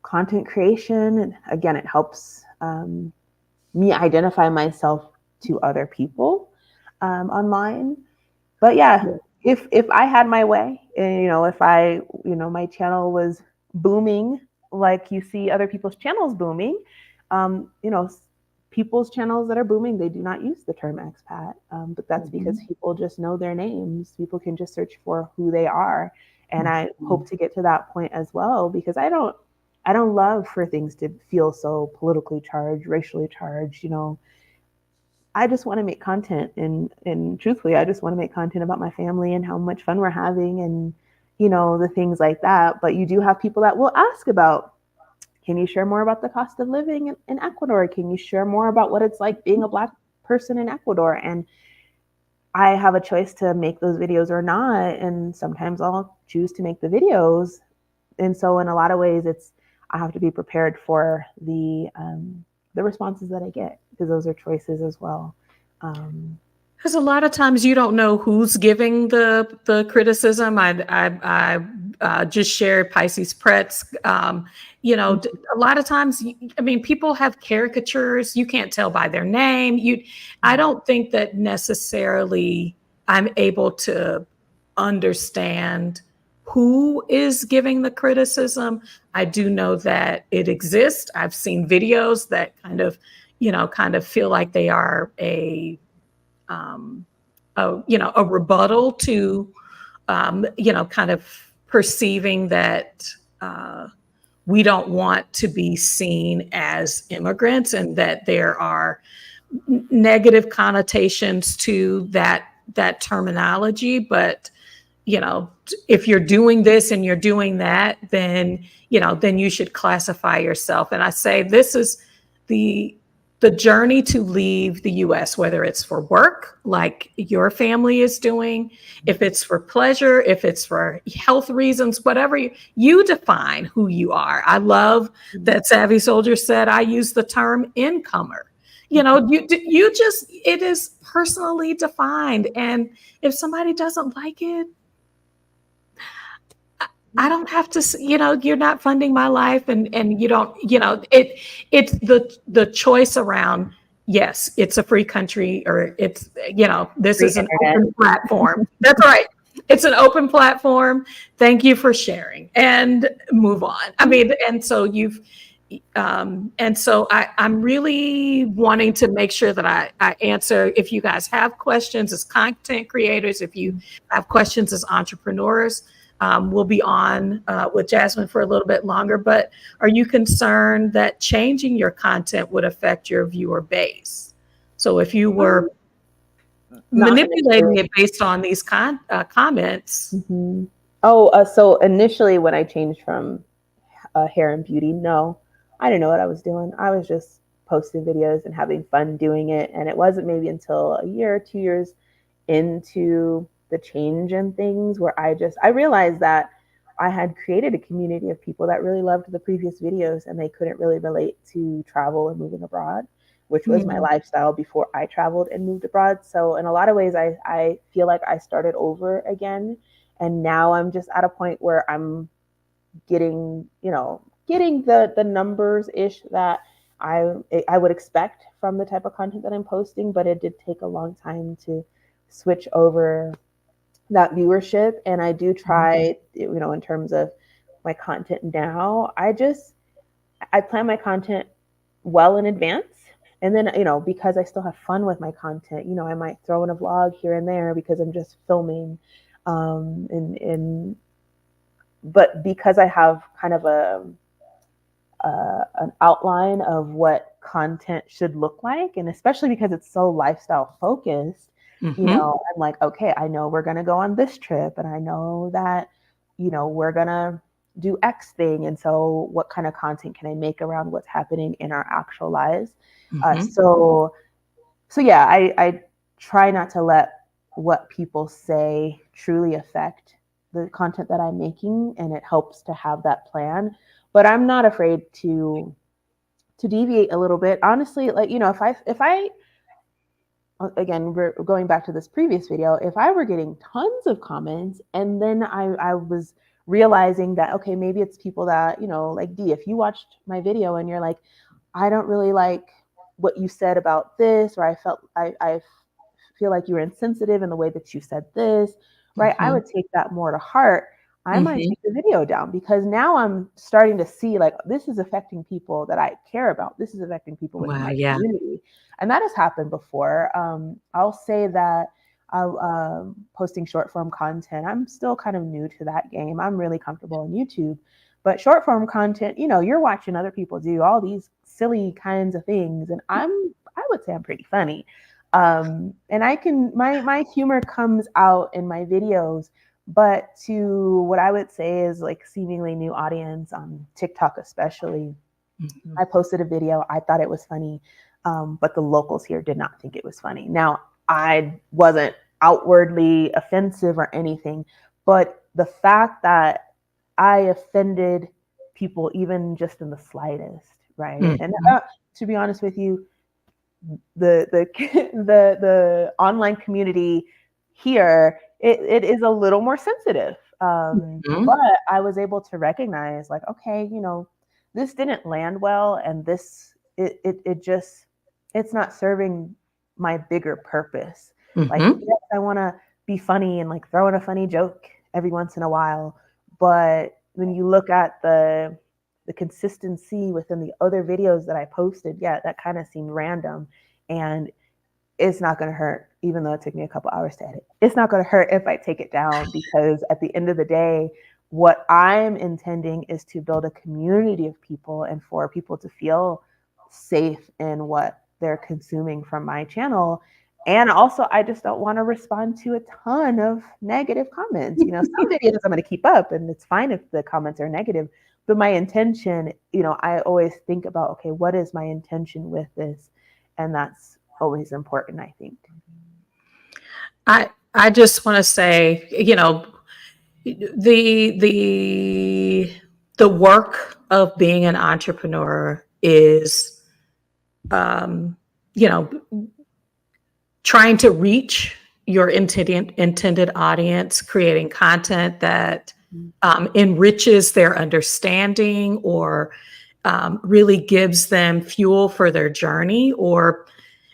content creation, and again, it helps me identify myself to other people online. But if I had my way, and if I, my channel was booming, like you see other people's channels booming, people's channels that are booming, they do not use the term expat, but that's because people just know their names. People can just search for who they are, and I hope to get to that point as well, because I don't love for things to feel so politically charged, racially charged. I just want to make content, and truthfully, I just want to make content about my family and how much fun we're having, and the things like that. But you do have people that will ask about, can you share more about the cost of living in Ecuador? Can you share more about what it's like being a Black person in Ecuador? And I have a choice to make those videos or not, and sometimes I'll choose to make the videos. And so in a lot of ways, I have to be prepared for the responses that I get, because those are choices as well. Because a lot of times you don't know who's giving the criticism. I just shared Pisces Pretz. A lot of times, people have caricatures. You can't tell by their name. I don't think that necessarily I'm able to understand who is giving the criticism. I do know that it exists. I've seen videos that kind of feel like they are a rebuttal to, kind of perceiving that we don't want to be seen as immigrants, and that there are negative connotations to that terminology. But if you're doing this and you're doing that, then you should classify yourself. And I say this is the journey to leave the US, whether it's for work, like your family is doing, if it's for pleasure, if it's for health reasons, whatever, you define who you are. I love that Savvy Soldier said, I use the term incomer. You just, it is personally defined. And if somebody doesn't like it, I don't have to, you're not funding my life, and you don't, it's the choice around, yes, it's a free country, or it's, this Free is an internet. open platform. That's right. It's an open platform. Thank you for sharing, and move on. And so I'm really wanting to make sure that I answer, if you guys have questions as content creators, if you have questions as entrepreneurs. We'll be on with Jasmine for a little bit longer, but are you concerned that changing your content would affect your viewer base? So if you were manipulating it based on these comments. So initially when I changed from hair and beauty, no, I didn't know what I was doing. I was just posting videos and having fun doing it. And it wasn't maybe until a year or 2 years into the change in things where I realized that I had created a community of people that really loved the previous videos, and they couldn't really relate to travel and moving abroad. which was my lifestyle before I traveled and moved abroad. So in a lot of ways, I feel like I started over again. And now I'm just at a point where I'm getting, getting the numbers ish that I would expect from the type of content that I'm posting, but it did take a long time to switch over that viewership. And I do try, in terms of my content now, I plan my content well in advance. And then, because I still have fun with my content, I might throw in a vlog here and there because I'm just filming. But because I have kind of an outline of what content should look like, and especially because it's so lifestyle focused, I'm like, okay, I know we're going to go on this trip, and I know that, we're going to do X thing. And so what kind of content can I make around what's happening in our actual lives? So yeah, I try not to let what people say truly affect the content that I'm making, and it helps to have that plan. But I'm not afraid to deviate a little bit. Honestly, like, if I again, we're going back to this previous video, if I were getting tons of comments and then I was realizing that, okay, maybe it's people that, like D, if you watched my video and you're like, I don't really like what you said about this, or I feel like you were insensitive in the way that you said this, right? I would take that more to heart. I might take the video down, because now I'm starting to see, like, this is affecting people that I care about. This is affecting people within my community. And that has happened before. I'll say that posting short form content, I'm still kind of new to that game. I'm really comfortable on YouTube. But short form content, you're watching other people do all these silly kinds of things. And I would say I'm pretty funny. And my humor comes out in my videos, but to what I would say is like seemingly new audience on TikTok, especially, I posted a video. I thought it was funny, but the locals here did not think it was funny. Now, I wasn't outwardly offensive or anything, but the fact that I offended people, even just in the slightest, right? And to be honest with you, the online community here, it is a little more sensitive. But I was able to recognize, like, okay, this didn't land well, and it's not serving my bigger purpose. Like, yes, I want to be funny and like throw in a funny joke every once in a while, but when you look at the consistency within the other videos that I posted, yeah, that kind of seemed random. And it's not going to hurt, even though it took me a couple hours to edit. It's not going to hurt if I take it down, because at the end of the day, what I'm intending is to build a community of people, and for people to feel safe in what they're consuming from my channel. And also, I just don't want to respond to a ton of negative comments. Some videos I'm going to keep up, and it's fine if the comments are negative. But my intention, I always think about, okay, what is my intention with this? And that's always important, I think. I just want to say, the work of being an entrepreneur is, trying to reach your intended audience, creating content that enriches their understanding, or really gives them fuel for their journey, or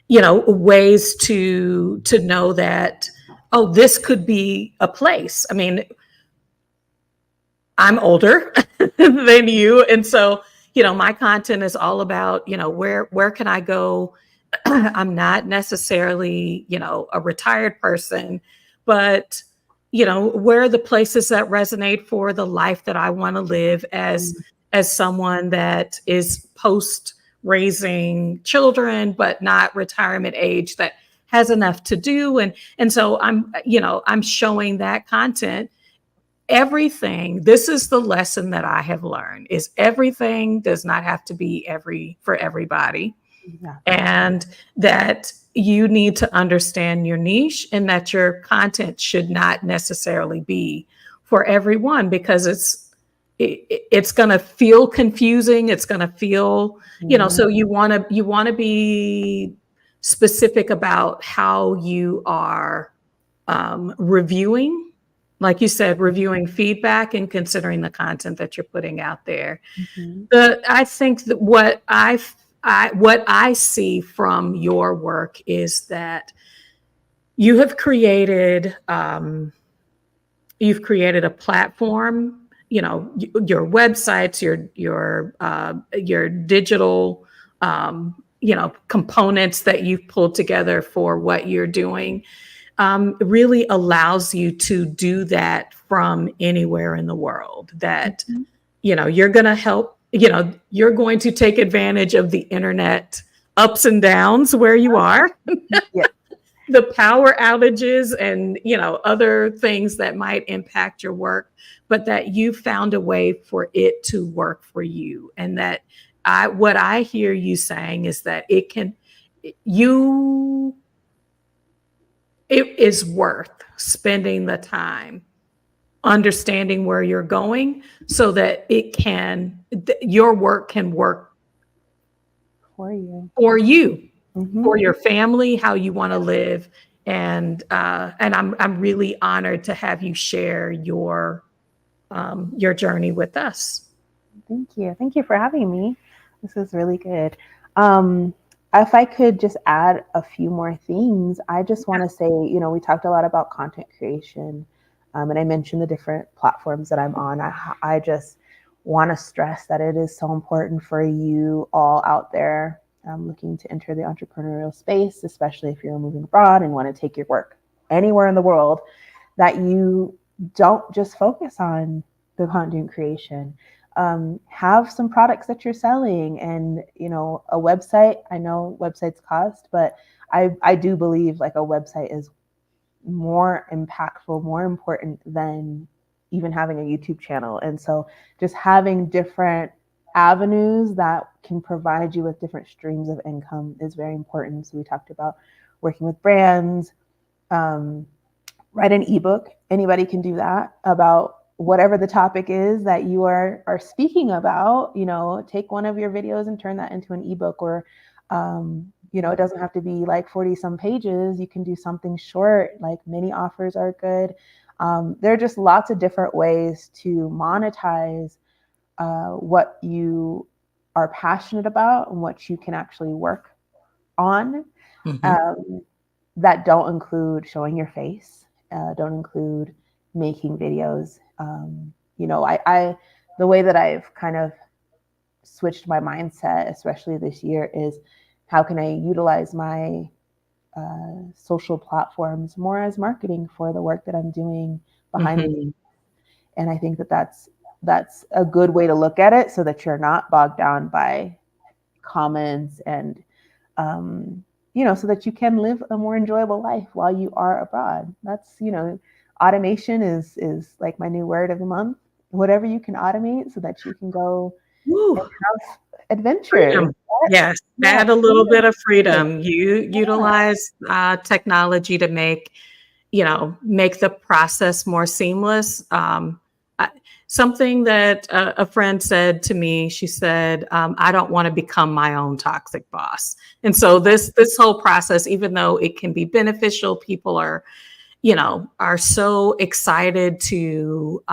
ways to know that, oh, this could be a place. I mean, I'm older than you, and so my content is all about where can I go. I'm not necessarily a retired person, but where are the places that resonate for the life that I want to live as someone that is post raising children, but not retirement age, that has enough to do. And so I'm showing that content. Everything, this is the lesson that I have learned, is everything does not have to be for everybody. Yeah. And that you need to understand your niche, and that your content should not necessarily be for everyone, because it's going to feel confusing. It's going to feel, so you want to be specific about how you are reviewing, like you said, reviewing feedback and considering the content that you're putting out there. Mhm. I think that what I see from your work is that you have created you've created a platform, your websites, your digital components that you've pulled together for what you're doing, really allows you to do that from anywhere in the world. That Mhm. you're going to help, you're going to take advantage of the internet ups and downs where you are, Yeah. the power outages and other things that might impact your work, but that you found a way for it to work for you. And that what I hear you saying is that you it is worth spending the time understanding where you're going so that your work can work For you. for you, Mhm. for your family, how you want to live. And I'm really honored to have you share your journey with us. Thank you. Thank you for having me. This is really good. Um, if I could just add a few more things, I just want to say, we talked a lot about content creation, and I mentioned the different platforms that I'm on. I just want to stress that it is so important for you all out there looking to enter the entrepreneurial space, especially if you're moving abroad and want to take your work anywhere in the world, that you don't just focus on the content creation. Have some products that you're selling, and a website. I know websites cost, but I do believe like a website is more impactful, more important than even having a YouTube channel. And so just having different avenues that can provide you with different streams of income is very important. So we talked about working with brands, um, write an ebook. Anybody can do that about whatever the topic is that you are speaking about. Take one of your videos and turn that into an ebook, or it doesn't have to be like 40 some pages. You can do something short, like mini offers are good. There are just lots of different ways to monetize what you are passionate about and what you can actually work on. Mhm. Um, that don't include showing your face, don't include making videos. I the way that I've kind of switched my mindset, especially this year, is how can I utilize my social platforms more as marketing for the work that I'm doing behind the scenes. Mhm. And I think that that's a good way to look at it, so that you're not bogged down by comments and so that you can live a more enjoyable life while you are abroad. That's, automation is like my new word of the month. Whatever you can automate so that you can go and Woo. have adventures. Freedom. Yes, Yeah, add a little bit of freedom. You yeah, utilize technology to make the process more seamless. I, Something that a friend said to me, she said, "I don't want to become my own toxic boss." And so this whole process, even though it can be beneficial, people are so excited to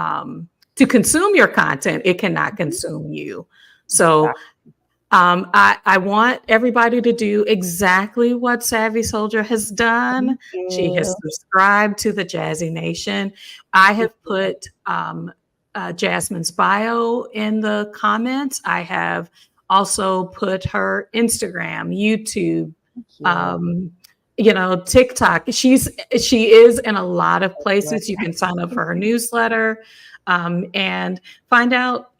consume your content. It cannot consume you. So exactly. I want everybody to do exactly what Savvy Soldier has done. Thank She has you. subscribed to the Jazzy Nation. I have put Jasmine's bio in the comments. I have also put her Instagram, YouTube, Thank you. um, TikTok. She is in a lot of places. You can sign up for her newsletter, and find out.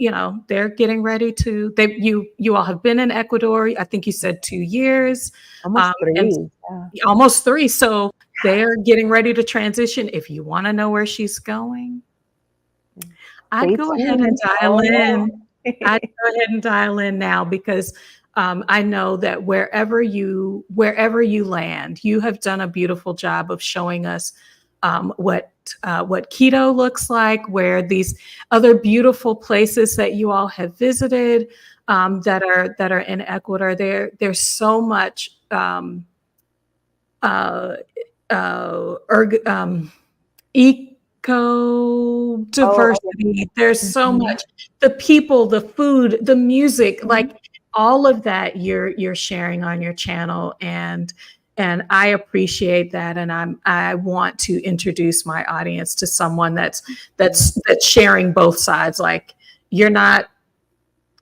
They're getting ready to. You all have been in Ecuador. I think you said 2 years, Almost and 3. Yeah. almost three. So they're getting ready to transition. If you want to know where she's going, I'd Stay go ahead and tuned. dial Oh in. yeah. I'd go ahead and dial in now because I know that wherever you land, you have done a beautiful job of showing us what what keto looks like, where these other beautiful places that you all have visited that are in Ecuador. There's so much eco Oh, diversity. There's so mhm. much. The people, the food, the music, Mhm. like all of that you're sharing on your channel, and I appreciate that, and I want to introduce my audience to someone that's sharing both sides. Like, you're not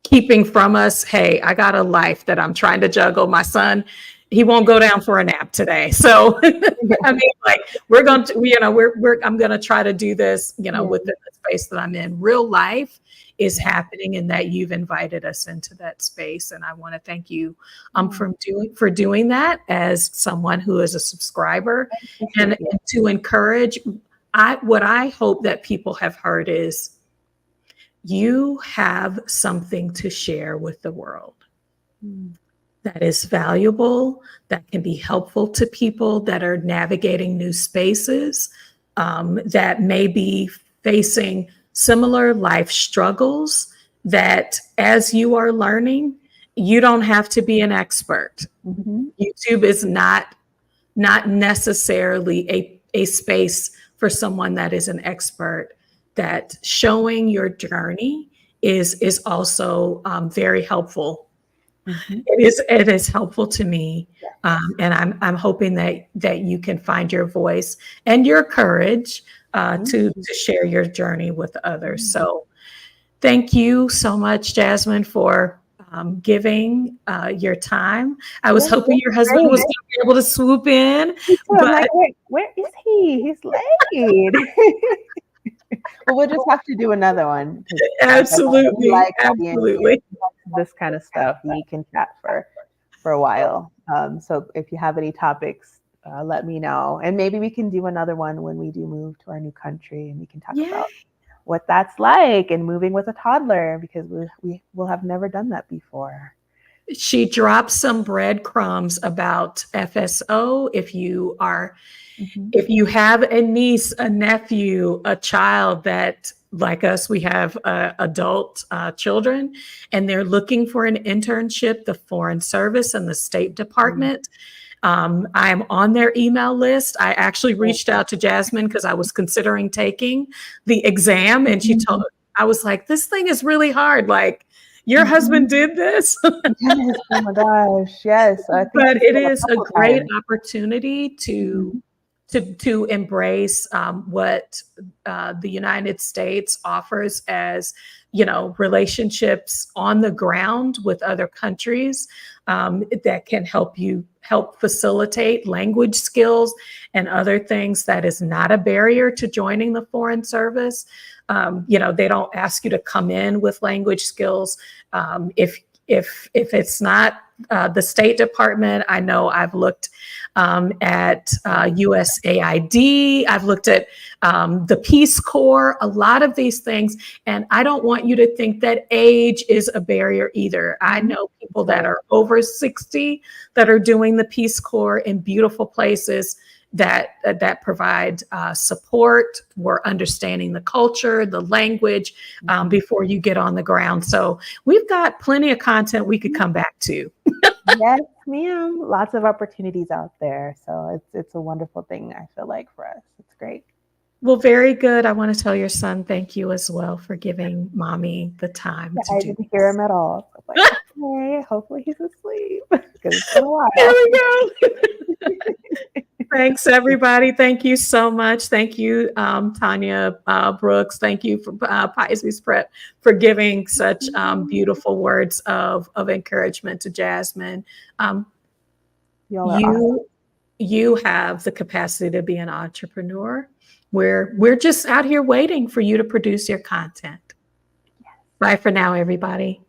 keeping from us, hey, I got a life that I'm trying to juggle. My son, he won't go down for a nap today. So I mean, like, we're going to, I'm going to try to do this, Yeah. within the space that I'm in. Real life is happening, and that you've invited us into that space. And I want to thank you for doing that as someone who is a subscriber, and to encourage. What I hope that people have heard is, you have something to share with the world that is valuable, that can be helpful to people that are navigating new spaces, that may be facing similar life struggles, that as you are learning, you don't have to be an expert. YouTube is not necessarily a space for someone that is an expert. That showing your journey is also very helpful. It is helpful to me, and I'm hoping that you can find your voice and your courage to share your journey with others. So thank you so much, Jasmine, for giving your time. I was hoping your husband was going to be able to swoop in, I'm like, but where is he? He's late. Well, we'll just have to do another one. absolutely, absolutely. This kind of stuff. We can chat for a while. So if you have any topics, let me know, and maybe we can do another one when we do move to our new country, and we can talk about what that's like and moving with a toddler, because we will have never done that before. She dropped some breadcrumbs about FSO. If you have a niece, a nephew, a child that, like us, we have adult children, and they're looking for an internship, the Foreign Service and the State Department. I'm on their email list. I actually reached out to Jasmine because I was considering taking the exam, and I was like, this thing is really hard. Like, your husband did this. Yes. Oh my gosh. Yes. I think But it is a great opportunity to embrace what the United States offers as, relationships on the ground with other countries that can help facilitate language skills and other things. That is not a barrier to joining the Foreign Service. They don't ask you to come in with language skills. If it's not the State Department, I know I've looked at USAID, I've looked at the Peace Corps, a lot of these things. And I don't want you to think that age is a barrier either. I know people that are over 60 that are doing the Peace Corps in beautiful places that provide support. We're understanding the culture, the language before you get on the ground. So we've got plenty of content we could come back to. Yes, ma'am. Lots of opportunities out there. So it's a wonderful thing, I feel like, for us. It's great. Well, very good. I want to tell your son thank you as well for giving mommy the time to I do didn't hear him at all. So I'm like, okay, hopefully he's asleep, because it's been a while. There we go. Thanks, everybody. Thank you so much. Thank you, Tanya Brooks. Thank you for Pisces Prep for giving such beautiful words of encouragement to Jasmine. You have the capacity to be an entrepreneur. We're just out here waiting for you to produce your content. Bye for now, everybody.